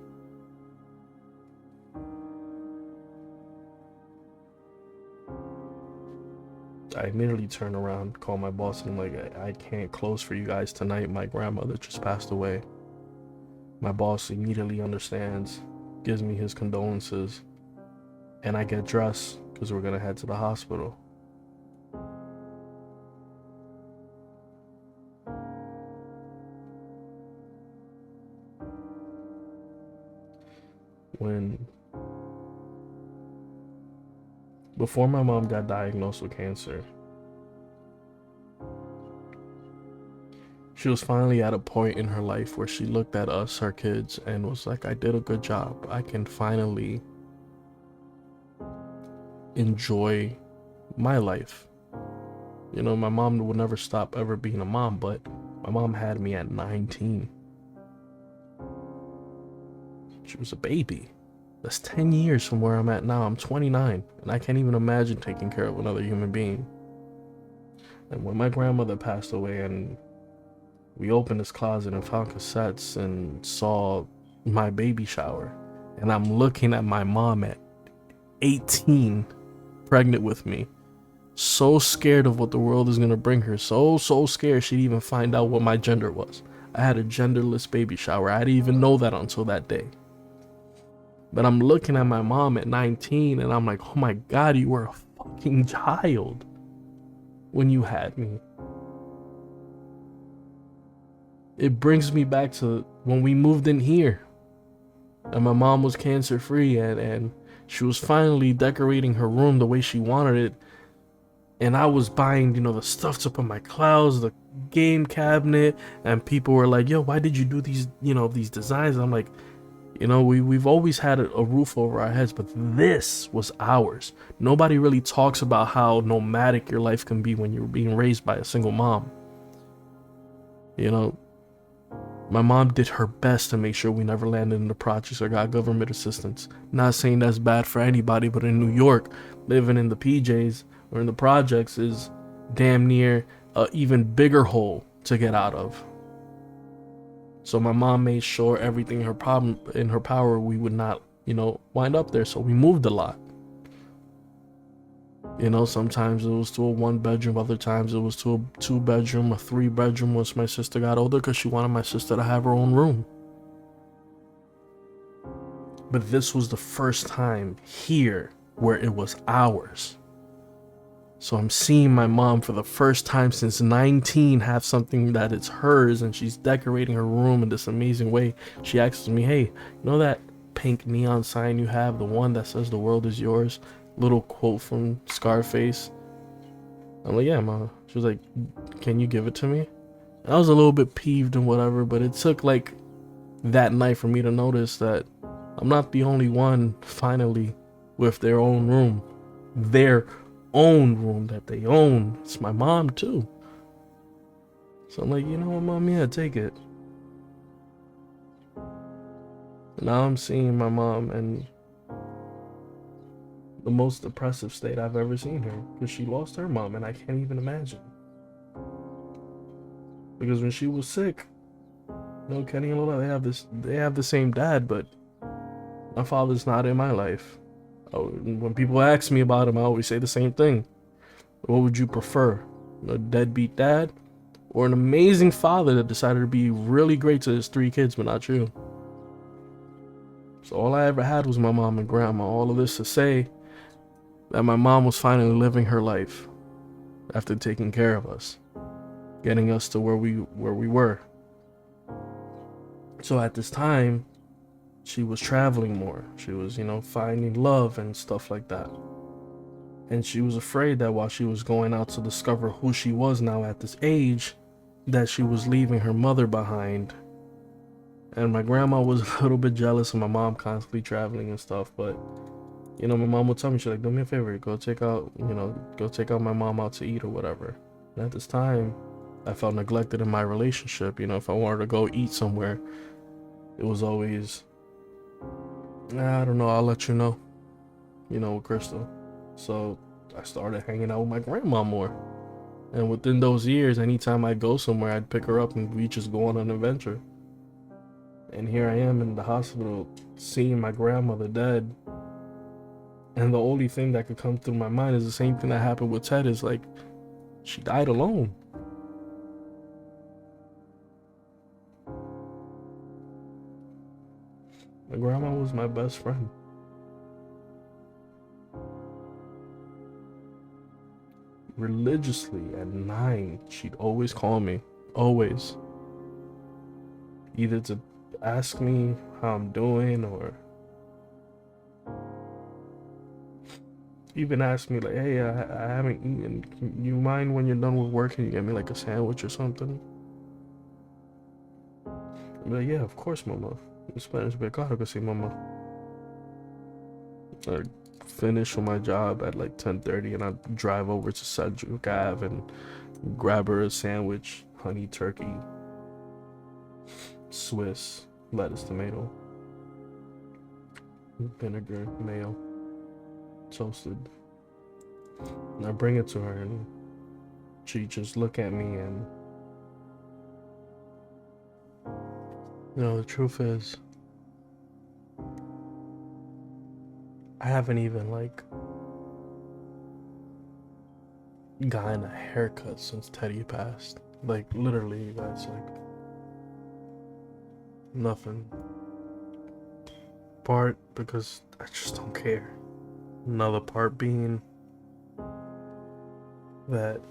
I immediately turn around, call my boss, and I'm like, I can't close for you guys tonight. My grandmother just passed away." My boss immediately understands, gives me his condolences, and I get dressed because we're gonna head to the hospital. When Before my mom got diagnosed with cancer, she was finally at a point in her life where she looked at us, her kids, and was like, "I did a good job. I can finally enjoy my life." My mom would never stop ever being a mom, but my mom had me at 19. She was a baby. That's 10 years from where I'm at now. I'm 29, and I can't even imagine taking care of another human being. And when my grandmother passed away, and we opened this closet and found cassettes and saw my baby shower, and I'm looking at my mom at 18, pregnant with me, so scared of what the world is going to bring her, so scared she'd even find out what my gender was. I had a genderless baby shower. I didn't even know that until that day. But I'm looking at my mom at 19, and I'm like, "Oh my God, you were a fucking child when you had me." It brings me back to when we moved in here, and my mom was cancer free, and she was finally decorating her room the way she wanted it. And I was buying, the stuff to put my clouds, the game cabinet, and people were like, "Yo, why did you do these, these designs?" And I'm like, we've always had a roof over our heads, but this was ours. Nobody really talks about how nomadic your life can be when you're being raised by a single mom. My mom did her best to make sure we never landed in the projects or got government assistance. Not saying that's bad for anybody, but in New York, living in the PJs or in the projects is damn near an even bigger hole to get out of. So my mom made sure everything in her power, we would not, wind up there. So we moved a lot. Sometimes it was to a 1-bedroom, other times it was to a 2-bedroom, a 3-bedroom once my sister got older, because she wanted my sister to have her own room. But this was the first time here where it was ours. So I'm seeing my mom for the first time since 19 have something that it's hers, and she's decorating her room in this amazing way. She asks me, "Hey, that pink neon sign you have, the one that says the world is yours?" Little quote from Scarface. I'm like, "Yeah, Ma." She was like, "Can you give it to me?" And I was a little bit peeved and whatever, but it took like that night for me to notice that I'm not the only one finally with their own room. Their own room that they own. It's my mom too. So I'm like, "You know what, Mom? Yeah, take it." Now I'm seeing my mom in the most depressive state I've ever seen her, because she lost her mom, and I can't even imagine. Because when she was sick, Kenny and Lola, they have the same dad, but my father's not in my life. When people ask me about him, I always say the same thing. What would you prefer? A deadbeat dad, or an amazing father that decided to be really great to his 3 kids, but not you? So all I ever had was my mom and grandma. All of this to say that my mom was finally living her life after taking care of us, getting us to where we were. So at this time, she was traveling more. She was, finding love and stuff like that. And she was afraid that while she was going out to discover who she was now at this age, that she was leaving her mother behind. And my grandma was a little bit jealous of my mom constantly traveling and stuff, but You know, my mom would tell me, she's like, do me a favor, go take out my mom out to eat or whatever. And at this time, I felt neglected in my relationship. You know, if I wanted to go eat somewhere, it was always, nah, I don't know, I'll let you know, with Crystal. So I started hanging out with my grandma more. And within those years, anytime I'd go somewhere, I'd pick her up and we just go on an adventure. And here I am in the hospital, seeing my grandmother dead. And the only thing that could come through my mind is the same thing that happened with Ted, is like, she died alone. My grandma was my best friend. Religiously at 9, she'd always call me. Always. Either to ask me how I'm doing, or even ask me like, hey, I haven't eaten. Can you mind when you're done with work, can you get me like a sandwich or something? I'd be like, yeah, of course, mama. In Spanish, be like, claro que sí, mama. I'd finish with my job at like 10:30, and I'd drive over to Sedgwick Ave and grab her a sandwich, honey turkey, Swiss, lettuce, tomato, vinegar, mayo, toasted. And I bring it to her, and she just look at me, and the truth is, I haven't even like gotten a haircut since Teddy passed. Like literally, you guys, like nothing. Part because I just don't care. Another part being that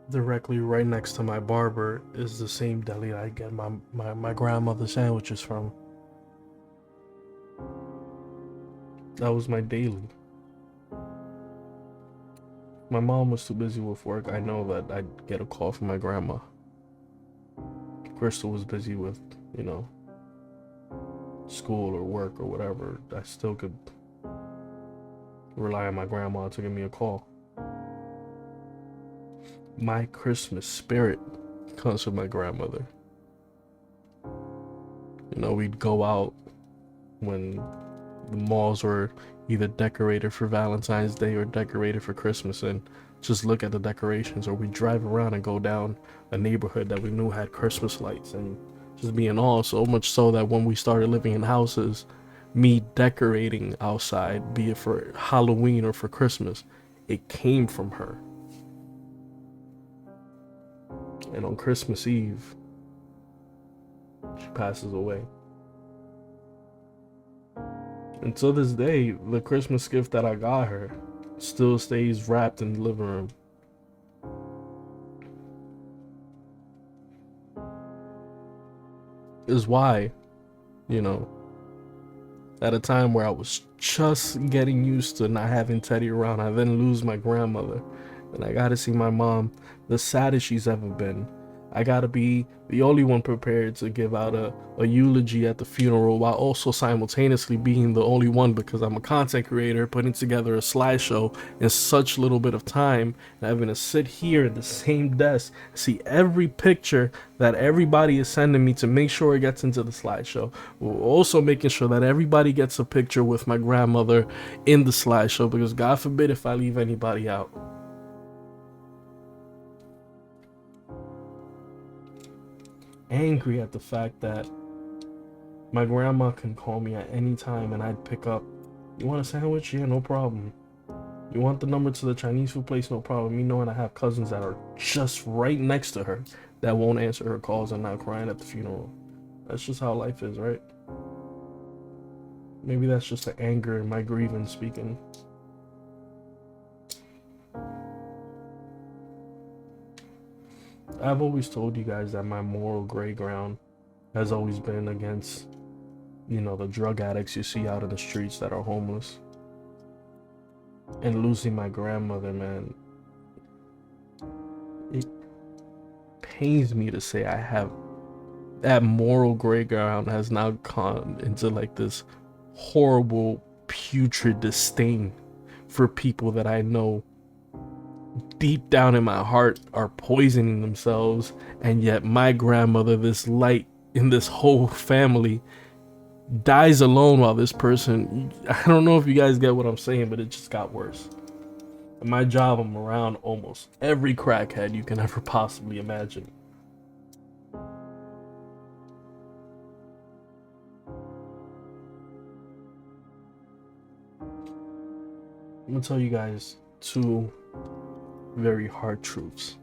directly right next to my barber is the same deli I get my grandmother's sandwiches from. That was my daily. My mom was too busy with work. I know that I'd get a call from my grandma. Crystal was busy with, school or work or whatever. I still could rely on my grandma to give me a call. My Christmas spirit comes from my grandmother. We'd go out when the malls were either decorated for Valentine's Day or decorated for Christmas, and just look at the decorations, or we'd drive around and go down a neighborhood that we knew had Christmas lights and just be in awe, so much so that when we started living in houses, me decorating outside, be it for Halloween or for Christmas, it came from her. And on Christmas Eve, she passes away. And to this day, the Christmas gift that I got her still stays wrapped in the living room. Is why, at a time where I was just getting used to not having Teddy around, I then lose my grandmother, and I gotta see my mom the saddest she's ever been. I gotta be the only one prepared to give out a eulogy at the funeral, while also simultaneously being the only one, because I'm a content creator, putting together a slideshow in such little bit of time, and having to sit here at the same desk, see every picture that everybody is sending me to make sure it gets into the slideshow. We're also making sure that everybody gets a picture with my grandmother in the slideshow, because God forbid if I leave anybody out. Angry at the fact that my grandma can call me at any time and I'd pick up. You want a sandwich? Yeah, no problem. You want the number to the Chinese food place? No problem. Me knowing I have cousins that are just right next to her that won't answer her calls and not crying at the funeral. That's just how life is, right? Maybe that's just the anger and my grievance speaking. I've always told you guys that my moral gray ground has always been against, the drug addicts you see out in the streets that are homeless. And losing my grandmother, man, it pains me to say I have that moral gray ground has now gone into like this horrible putrid disdain for people that I know deep down in my heart are poisoning themselves, and yet my grandmother, this light in this whole family, dies alone while this person, I don't know if you guys get what I'm saying, but it just got worse. At my job, I'm around almost every crackhead you can ever possibly imagine. I'm gonna tell you guys two very hard truths.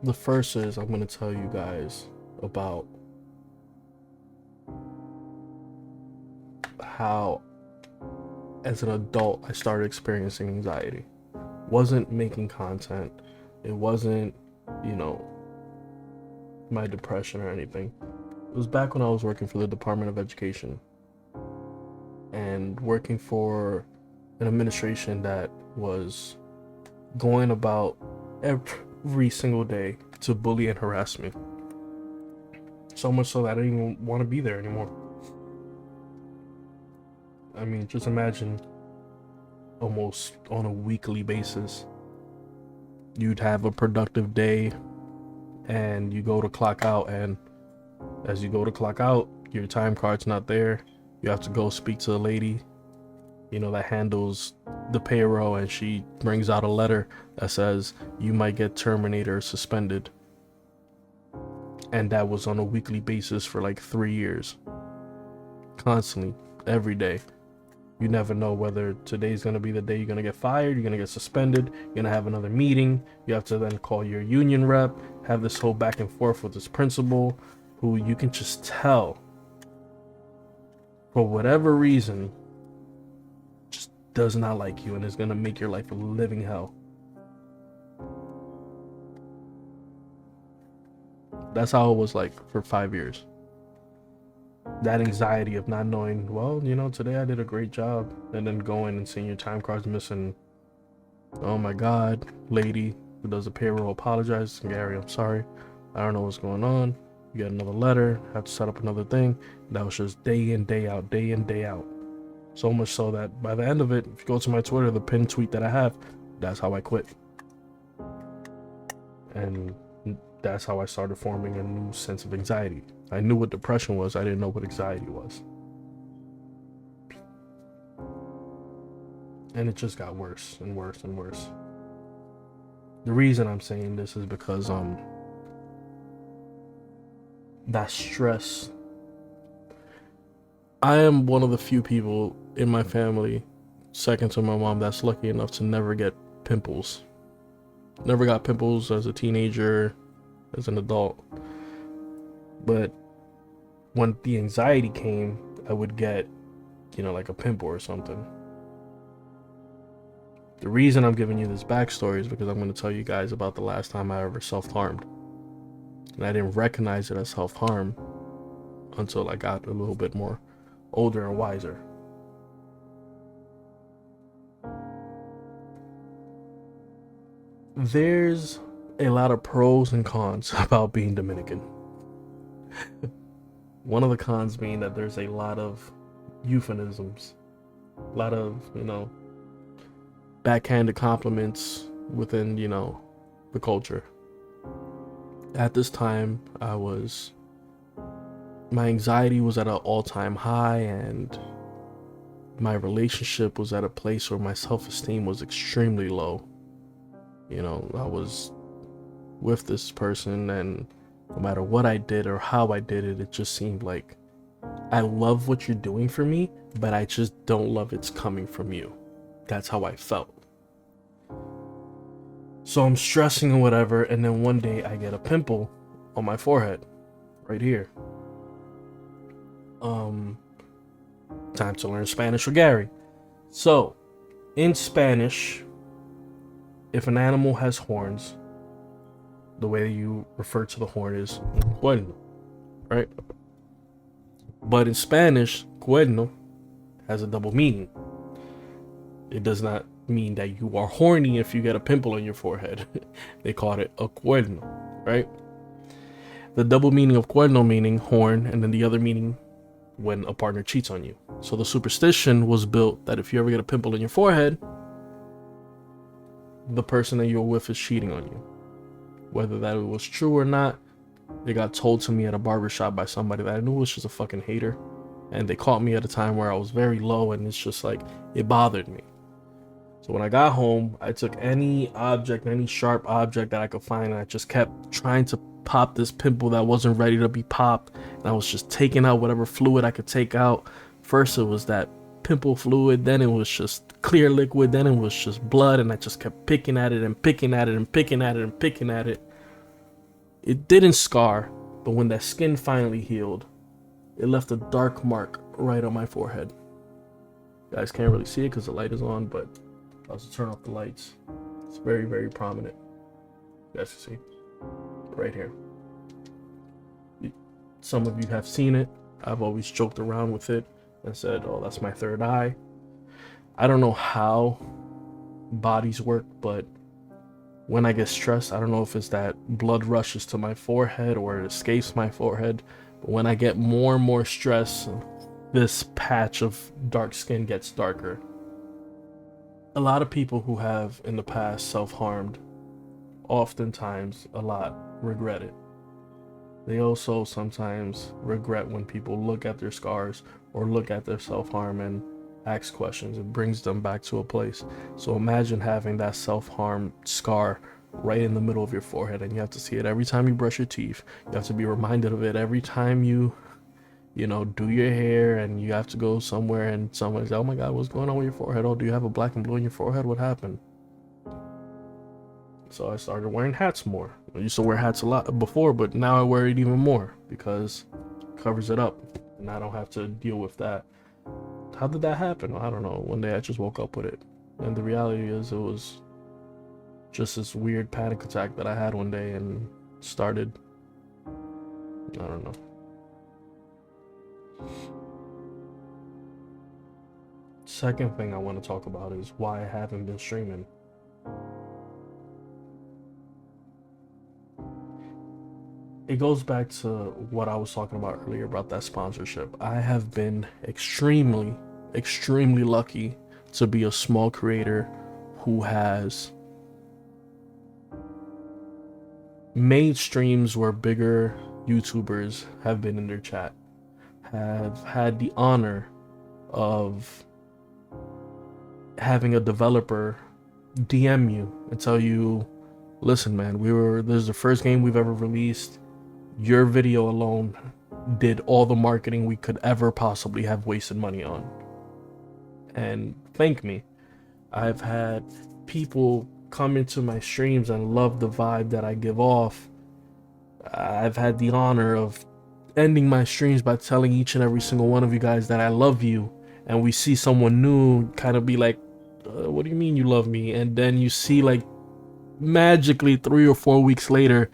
The first is I'm gonna tell you guys about how, as an adult, I started experiencing anxiety. Wasn't making content. It wasn't, my depression or anything. It was back when I was working for the Department of Education and working for an administration that was going about every single day to bully and harass me. So much so that I didn't even want to be there anymore. I mean, just imagine almost on a weekly basis, you'd have a productive day and you go to clock out, and as you go to clock out, your time card's not there. You have to go speak to the lady, that handles the payroll, and she brings out a letter that says you might get terminated or suspended. And that was on a weekly basis for like 3 years. Constantly, every day. You never know whether today's going to be the day you're going to get fired, you're going to get suspended, you're going to have another meeting. You have to then call your union rep, have this whole back and forth with this principal, who you can just tell, for whatever reason, just does not like you and is going to make your life a living hell. That's how it was like for 5 years. That anxiety of not knowing, well, today I did a great job, and then going and seeing your time cards missing. Oh my God, lady who does the payroll apologizes. Gary, I'm sorry. I don't know what's going on. You get another letter, have to set up another thing. That was just day in, day out, day in, day out. So much so that by the end of it, if you go to my Twitter, the pinned tweet that I have, that's how I quit. And that's how I started forming a new sense of anxiety. I knew what depression was. I didn't know what anxiety was. And it just got worse and worse and worse. The reason I'm saying this is because that stress. I am one of the few people in my family, second to my mom, that's lucky enough to never get pimples. Never got pimples as a teenager, as an adult. But when the anxiety came, I would get, like a pimple or something. The reason I'm giving you this backstory is because I'm going to tell you guys about the last time I ever self-harmed. And I didn't recognize it as self-harm until I got a little bit more older and wiser. There's a lot of pros and cons about being Dominican. One of the cons being that there's a lot of euphemisms, a lot of, backhanded compliments within, the culture. At this time, my anxiety was at an all-time high, and my relationship was at a place where my self-esteem was extremely low. I was with this person, and no matter what I did or how I did it, it just seemed like, I love what you're doing for me, but I just don't love it's coming from you. That's how I felt. So I'm stressing and whatever, and then one day I get a pimple on my forehead, right here. Time to learn Spanish with Gary. So, in Spanish, if an animal has horns, the way you refer to the horn is cuerno, right? But in Spanish, cuerno has a double meaning. It does not mean that you are horny if you get a pimple on your forehead. They called it a cuerno, right? The double meaning of cuerno meaning horn, and then the other meaning when a partner cheats on you. So the superstition was built that if you ever get a pimple in your forehead, the person that you're with is cheating on you. Whether that was true or not, it got told to me at a barbershop by somebody that I knew was just a fucking hater. And they caught me at a time where I was very low, and it's just like, it bothered me. So when I got home, I took any object, any sharp object that I could find, and I just kept trying to pop this pimple that wasn't ready to be popped. And I was just taking out whatever fluid I could take out. First it was that pimple fluid, then it was just clear liquid, then it was just blood, and I just kept picking at it and picking at it and picking at it and picking at it. It didn't scar, but when that skin finally healed, it left a dark mark right on my forehead. You guys can't really see it because the light is on, but if I was to turn off the lights, it's very, very prominent. You guys can see right here. Some of you have seen it. I've always joked around with it and said, oh, that's my third eye. I don't know how bodies work, but when I get stressed, I don't know if it's that blood rushes to my forehead or it escapes my forehead, but when I get more and more stress, this patch of dark skin gets darker. A lot of people who have in the past self-harmed, oftentimes a lot regret it. They also sometimes regret when people look at their scars or look at their self-harm and ask questions. It brings them back to a place. So imagine having that self-harm scar right in the middle of your forehead, and you have to see it every time you brush your teeth. You have to be reminded of it every time you do your hair, and you have to go somewhere and someone's, oh my God, what's going on with your forehead? Oh, do you have a black and blue in your forehead? What happened? So I started wearing hats more. I used to wear hats a lot before, but now I wear it even more because it covers it up and I don't have to deal with that. How did that happen? I don't know. One day I just woke up with it. And the reality is it was just this weird panic attack that I had one day and started, I don't know. Second thing I want to talk about is why I haven't been streaming. It goes back to what I was talking about earlier about that sponsorship. I have been extremely lucky to be a small creator who has made streams where bigger YouTubers have been in their chat, have had the honor of having a developer DM you and tell you, listen man, this is the first game we've ever released. Your video alone did all the marketing we could ever possibly have wasted money on. And thank me. I've had people come into my streams and love the vibe that I give off. I've had the honor of ending my streams by telling each and every single one of you guys that I love you. And we see someone new kind of be like, what do you mean you love me? And then you see like magically 3 or 4 weeks later,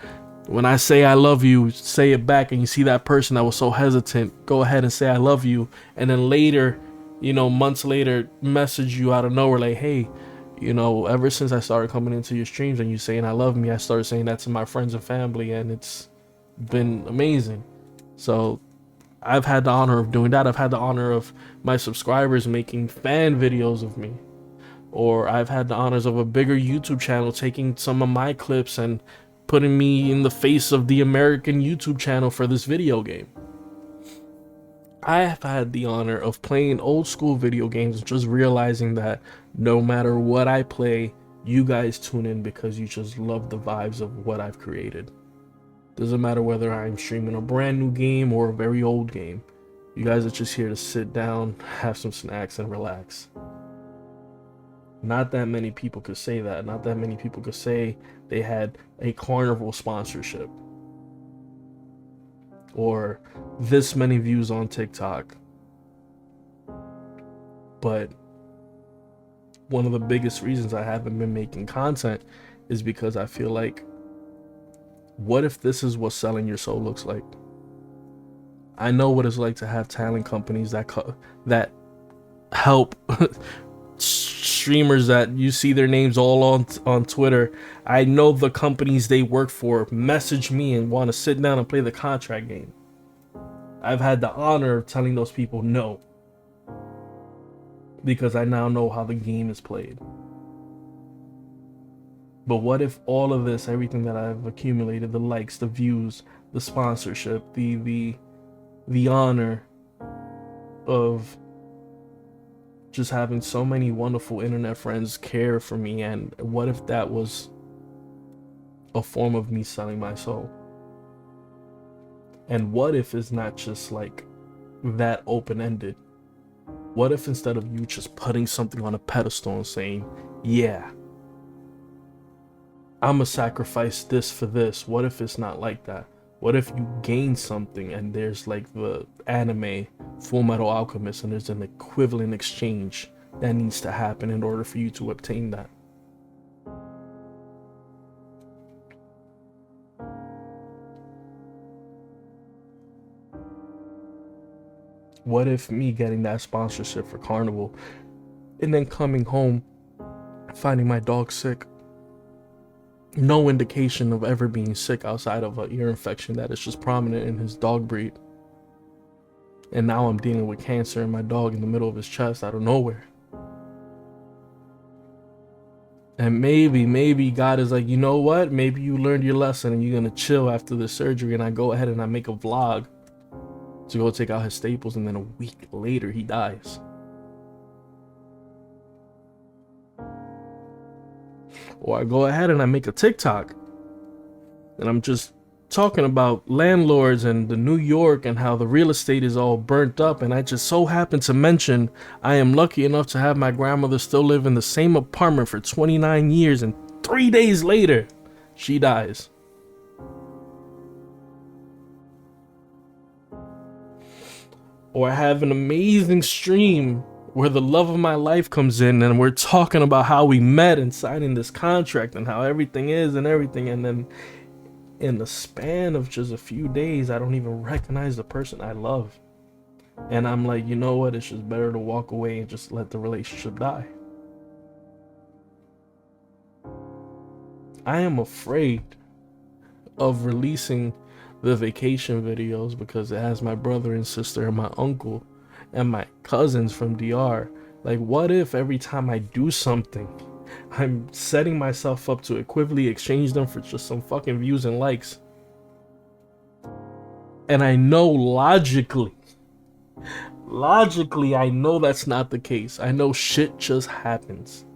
when I say I love you, say it back, and you see that person that was so hesitant, go ahead and say I love you. And then later, months later, message you out of nowhere like, hey, ever since I started coming into your streams and you saying I love me, I started saying that to my friends and family, and it's been amazing. So I've had the honor of doing that. I've had the honor of my subscribers making fan videos of me. Or I've had the honors of a bigger YouTube channel taking some of my clips and putting me in the face of the American YouTube channel for this video game. I have had the honor of playing old school video games and just realizing that no matter what I play, you guys tune in because you just love the vibes of what I've created. Doesn't matter whether I'm streaming a brand new game or a very old game. You guys are just here to sit down, have some snacks, and relax. Not that many people could say that. Not that many people could say they had a carnival sponsorship or this many views on TikTok. But one of the biggest reasons I haven't been making content is because I feel like, what if this is what selling your soul looks like? I know what it's like to have talent companies that help streamers that you see their names all on Twitter. I know the companies they work for message me and want to sit down and play the contract game. I've had the honor of telling those people no, because I now know how the game is played. But what if all of this, everything that I've accumulated, the likes, the views, the sponsorship, the honor of just having so many wonderful internet friends care for me, and what if that was a form of me selling my soul? And what if it's not just like that open-ended? What if instead of you just putting something on a pedestal and saying, yeah, I'ma sacrifice this for this? What if it's not like that? What if you gain something and there's like the anime Full Metal Alchemist and there's an equivalent exchange that needs to happen in order for you to obtain that? What if me getting that sponsorship for Carnival and then coming home, finding my dog sick? No indication of ever being sick outside of an ear infection that is just prominent in his dog breed. And now I'm dealing with cancer in my dog in the middle of his chest out of nowhere. And maybe God is like, you know what? Maybe you learned your lesson and you're gonna chill after the surgery. And I go ahead and I make a vlog to go take out his staples, and then a week later he dies. Or I go ahead and I make a TikTok and I'm just talking about landlords and the New York and how the real estate is all burnt up, and I just so happen to mention I am lucky enough to have my grandmother still live in the same apartment for 29 years, and 3 days later she dies. Or I have an amazing stream where the love of my life comes in and we're talking about how we met and signing this contract and how everything is and everything, and then in the span of just a few days I don't even recognize the person I love, and I'm like, you know what, it's just better to walk away and just let the relationship die. I am afraid of releasing the vacation videos because it has my brother and sister and my uncle and my cousins from DR. Like, what if every time I do something, I'm setting myself up to equivocally exchange them for just some fucking views and likes? And I know logically, I know that's not the case. I know shit just happens.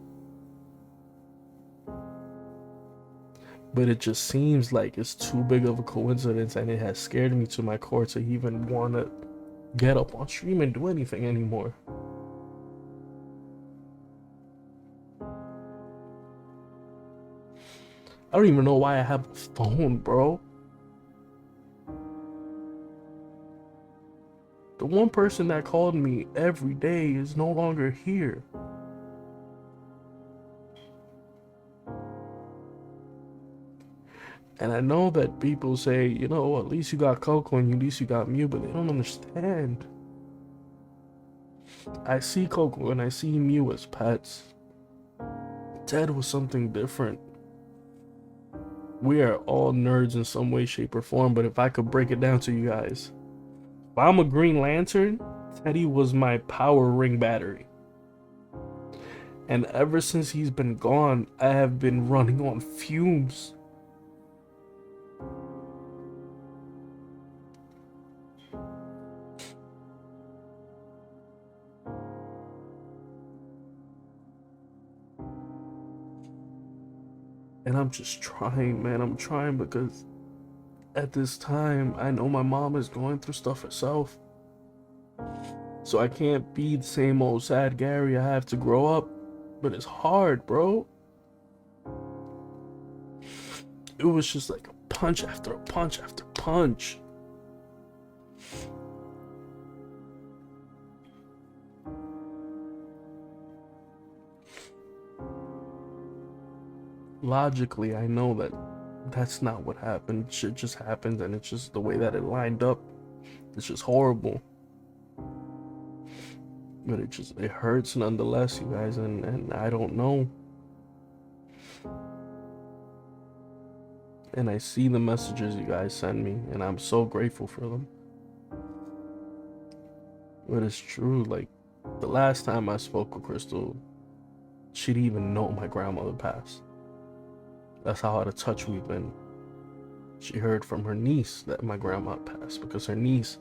But it just seems like it's too big of a coincidence, and it has scared me to my core to even want to get up on stream and do anything anymore. I don't even know why I have a phone, bro. The one person that called me every day is no longer here. And I know that people say, you know, at least you got Coco and at least you got Mew, but they don't understand. I see Coco and I see Mew as pets. Ted was something different. We are all nerds in some way, shape, or form, but if I could break it down to you guys, if I'm a Green Lantern, Teddy was my power ring battery. And ever since he's been gone, I have been running on fumes. And I'm just trying, man. I'm trying because at this time, I know my mom is going through stuff herself. So I can't be the same old sad Gary. I have to grow up. But it's hard, bro. It was just like a punch after a punch after punch. Logically, I know that that's not what happened. Shit just happens, and it's just the way that it lined up. It's just horrible. But it hurts nonetheless, you guys, and I don't know. And I see the messages you guys send me, and I'm so grateful for them. But it's true. Like, the last time I spoke with Crystal, she didn't even know my grandmother passed. That's how out of touch we've been. She heard from her niece that my grandma passed, because her niece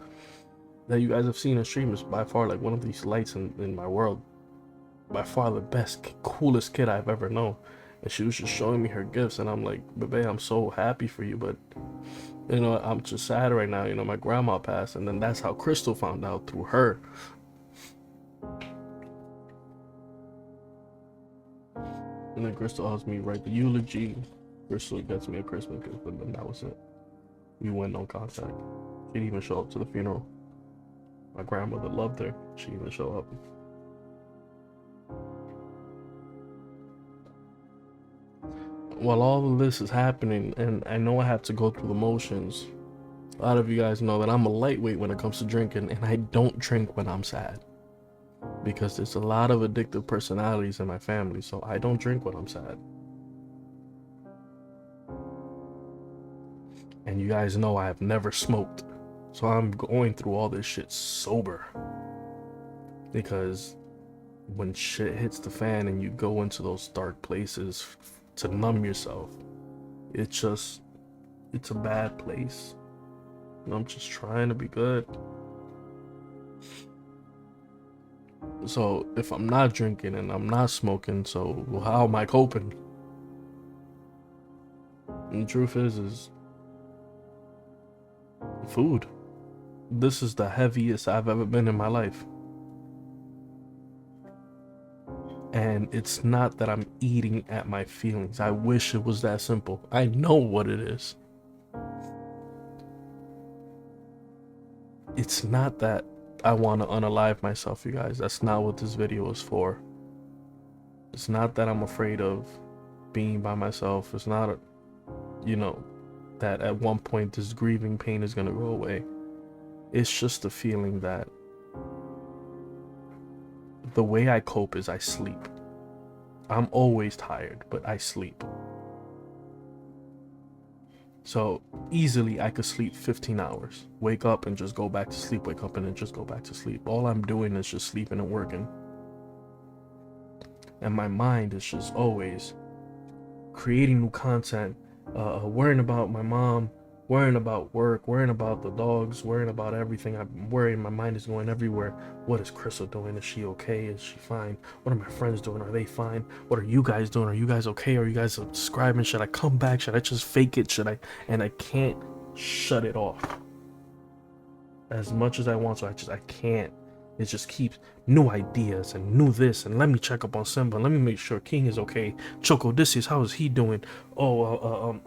that you guys have seen in stream is by far like one of these lights in my world. By far the best, coolest kid I've ever known. And she was just showing me her gifts, and I'm like, babe, I'm so happy for you, but you know, I'm just sad right now. You know, my grandma passed, and then that's how Crystal found out, through her. And then Crystal helps me write the eulogy. Crystal gets me a Christmas gift, and then that was it. We went no contact. She didn't even show up to the funeral. My grandmother loved her. She didn't even show up. While all of this is happening, and I know I have to go through the motions, a lot of you guys know that I'm a lightweight when it comes to drinking, and I don't drink when I'm sad. Because there's a lot of addictive personalities in my family, so I don't drink when I'm sad. And you guys know I have never smoked, so I'm going through all this shit sober. Because when shit hits the fan and you go into those dark places to numb yourself, it's a bad place. And I'm just trying to be good. So if I'm not drinking and I'm not smoking, so how am I coping? And the truth is food. This is the heaviest I've ever been in my life. And it's not that I'm eating at my feelings. I wish it was that simple. I know what it is. It's not that I want to unalive myself, you guys. That's not what this video is for. It's not that I'm afraid of being by myself. It's not, you know, that at one point this grieving pain is going to go away. It's just a feeling that the way I cope is I sleep. I'm always tired, but I sleep. So easily I could sleep 15 hours, wake up and just go back to sleep, wake up and then just go back to sleep. All I'm doing is just sleeping and working. And my mind is just always creating new content, worrying about my mom, worrying about work, worrying about the dogs, worrying about everything. I'm worrying, my mind is going everywhere. What is Crystal doing? Is she okay? Is she fine? What are my friends doing? Are they fine? What are you guys doing? Are you guys okay? Are you guys subscribing? Should I come back? Should I just fake it? Should I? And I can't shut it off. As much as I want to, I can't. It just keeps new ideas and new this, and let me check up on Simba. Let me make sure King is okay. Choco, this is how is he doing? Oh,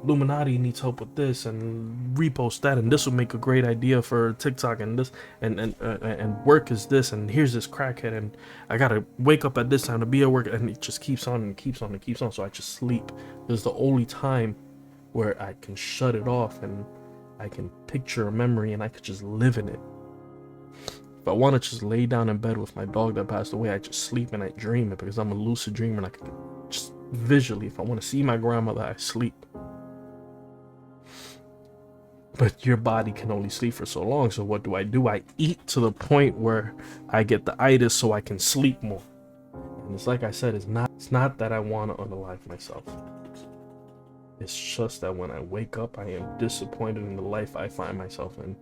Illuminati needs help with this, and repost that, and this will make a great idea for TikTok, and this, and work is this, and here's this crackhead, and I gotta wake up at this time to be at work, and it just keeps on and keeps on and keeps on. So I just sleep. This is the only time where I can shut it off and I can picture a memory and I could just live in it. If I want to just lay down in bed with my dog that passed away, I just sleep and I dream it, because I'm a lucid dreamer, and I can just visually, if I want to see my grandmother, I sleep. But your body can only sleep for so long, so what do? I eat to the point where I get the itis so I can sleep more. And it's like I said, it's not that I want to unalive myself. It's just that when I wake up, I am disappointed in the life I find myself in.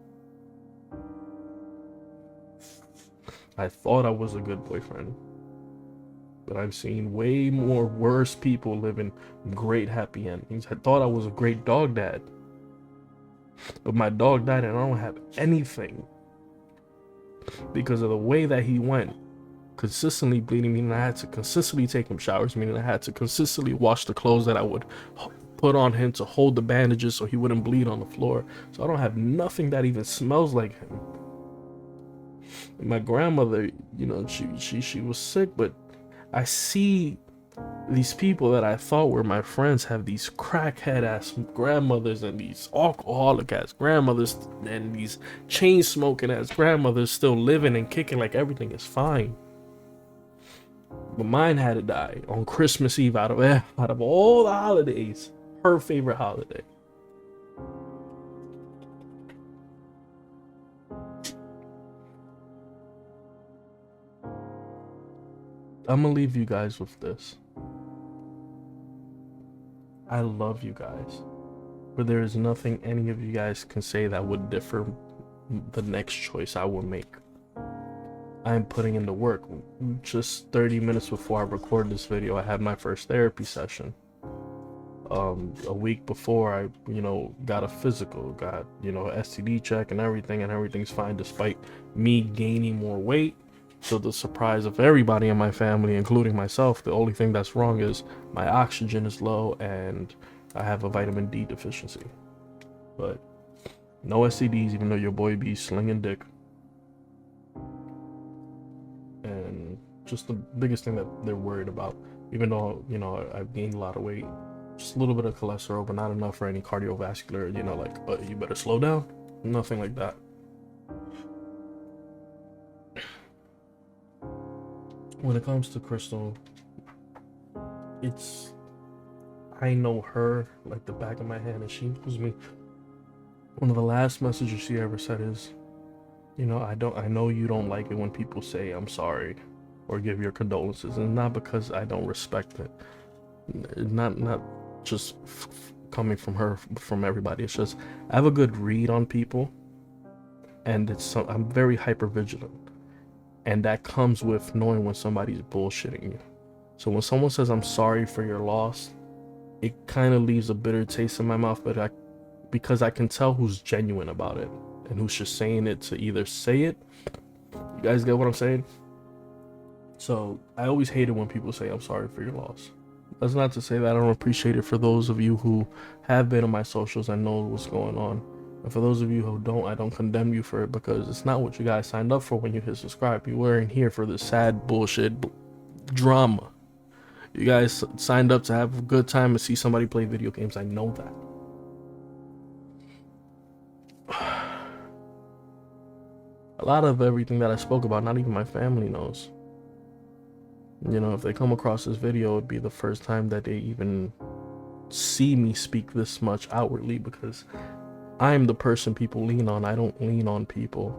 I thought I was a good boyfriend, but I've seen way more worse people living great happy endings. I thought I was a great dog dad, but my dog died and I don't have anything because of the way that he went. Consistently bleeding, meaning I had to consistently take him showers, meaning I had to consistently wash the clothes that I would put on him to hold the bandages so he wouldn't bleed on the floor. So I don't have nothing that even smells like him. And my grandmother, you know, she was sick, but I see these people that I thought were my friends have these crackhead ass grandmothers and these alcoholic ass grandmothers and these chain smoking ass grandmothers still living and kicking like everything is fine. But mine had to die on Christmas Eve out of all the holidays, her favorite holiday. I'm gonna leave you guys with this. I love you guys, but there is nothing any of you guys can say that would differ the next choice I will make. I am putting in the work. Just 30 minutes before I record this video, I had my first therapy session. A week before, I got a physical, got STD check and everything's fine despite me gaining more weight. So the surprise of everybody in my family, including myself, the only thing that's wrong is my oxygen is low and I have a vitamin D deficiency. But no STDs, even though your boy be slinging dick. And just the biggest thing that they're worried about, even though I've gained a lot of weight, just a little bit of cholesterol, but not enough for any cardiovascular, you better slow down. Nothing like that. When it comes to Crystal, I know her like the back of my hand, and she knows me. One of the last messages she ever said is, I know you don't like it when people say I'm sorry or give your condolences, and not because I don't respect it. Not just coming from her, from everybody. It's just I have a good read on people, and I'm very hyper vigilant, and that comes with knowing when somebody's bullshitting you. So when someone says I'm sorry for your loss, it kind of leaves a bitter taste in my mouth, but because I can tell who's genuine about it and who's just saying it to either say it. You guys get what I'm saying? So I always hate it when people say I'm sorry for your loss. That's not to say that I don't appreciate it for those of you who have been on my socials and know what's going on. And for those of you who don't, I don't condemn you for it, because it's not what you guys signed up for when you hit subscribe. You weren't here for this sad bullshit drama. You guys signed up to have a good time and see somebody play video games. I know that. A lot of everything that I spoke about, not even my family knows. If they come across this video, it'd be the first time that they even see me speak this much outwardly, because I'm the person people lean on. I don't lean on people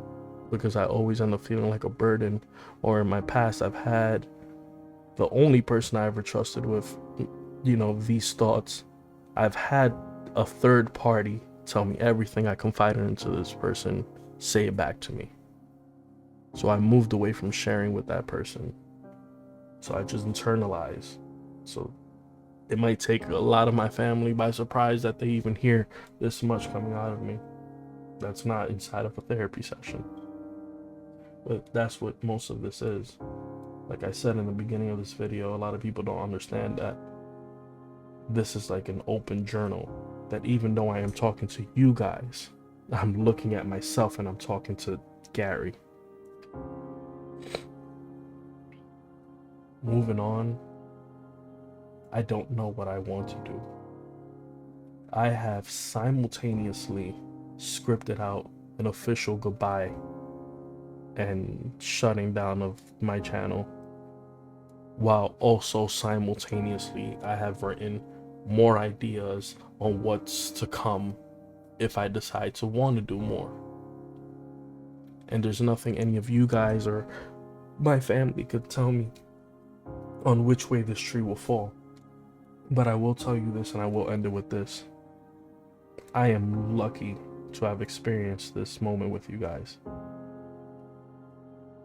because I always end up feeling like a burden. Or in my past, I've had the only person I ever trusted with, these thoughts. I've had a third party tell me everything I confided into this person, say it back to me. So I moved away from sharing with that person. So I just internalize. So it might take a lot of my family by surprise that they even hear this much coming out of me. That's not inside of a therapy session. But that's what most of this is. Like I said in the beginning of this video, a lot of people don't understand that this is like an open journal. That even though I am talking to you guys, I'm looking at myself and I'm talking to Gary. Moving on, I don't know what I want to do. I have simultaneously scripted out an official goodbye and shutting down of my channel, while also simultaneously I have written more ideas on what's to come if I decide to want to do more. And there's nothing any of you guys or my family could tell me on which way this tree will fall. But I will tell you this, and I will end it with this. I am lucky to have experienced this moment with you guys.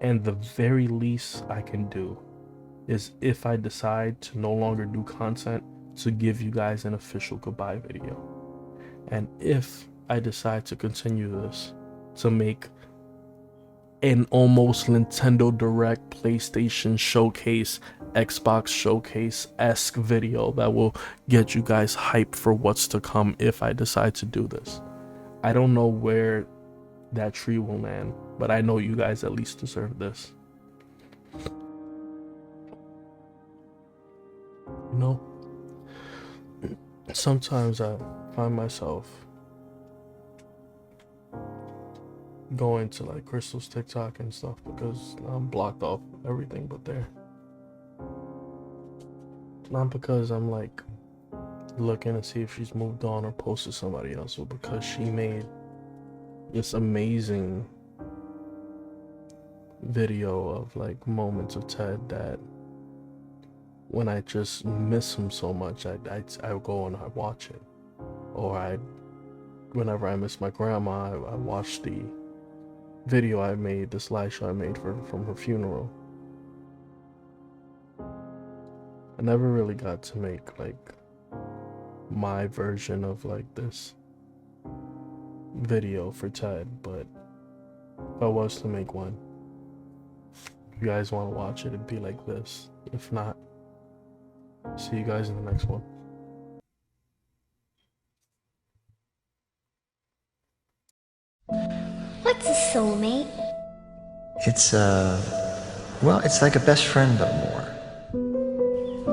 And the very least I can do is, if I decide to no longer do content, to give you guys an official goodbye video. And if I decide to continue this, to make an almost Nintendo Direct, PlayStation Showcase, Xbox Showcase-esque video that will get you guys hyped for what's to come if I decide to do this. I don't know where that tree will land, but I know you guys at least deserve this. Sometimes I find myself going to like Crystal's TikTok and stuff because I'm blocked off everything but there. Not because I'm like looking to see if she's moved on or posted somebody else, but because she made this amazing video of like moments of Ted that when I just miss him so much, I would go and I watch it. Or whenever I miss my grandma, I watch the video I made, the slideshow I made from her funeral. I never really got to make like my version of like this video for Ted, but if I was to make one, if you guys want to watch it, it'd be like this. If not, see you guys in the next one. What's a soulmate? It's, well, it's like a best friend, but more.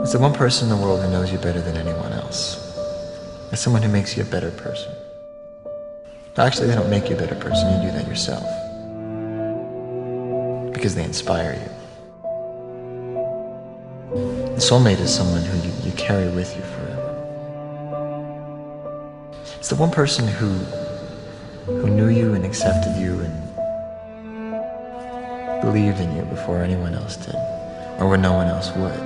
It's the one person in the world who knows you better than anyone else. It's someone who makes you a better person. Actually, they don't make you a better person, you do that yourself. Because they inspire you. A soulmate is someone who you carry with you forever. It's the one person who knew you and accepted you and believed in you before anyone else did, or when no one else would.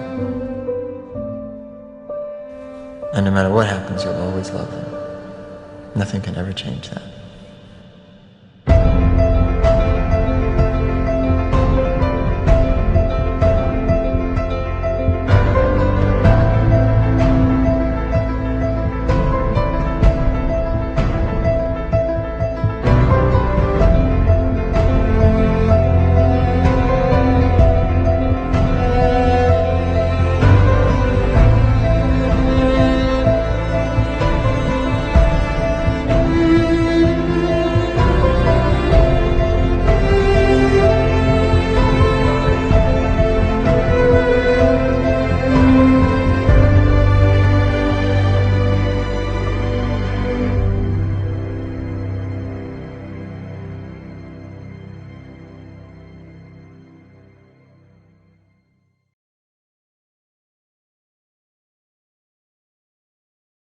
And no matter what happens, you'll always love them. Nothing can ever change that.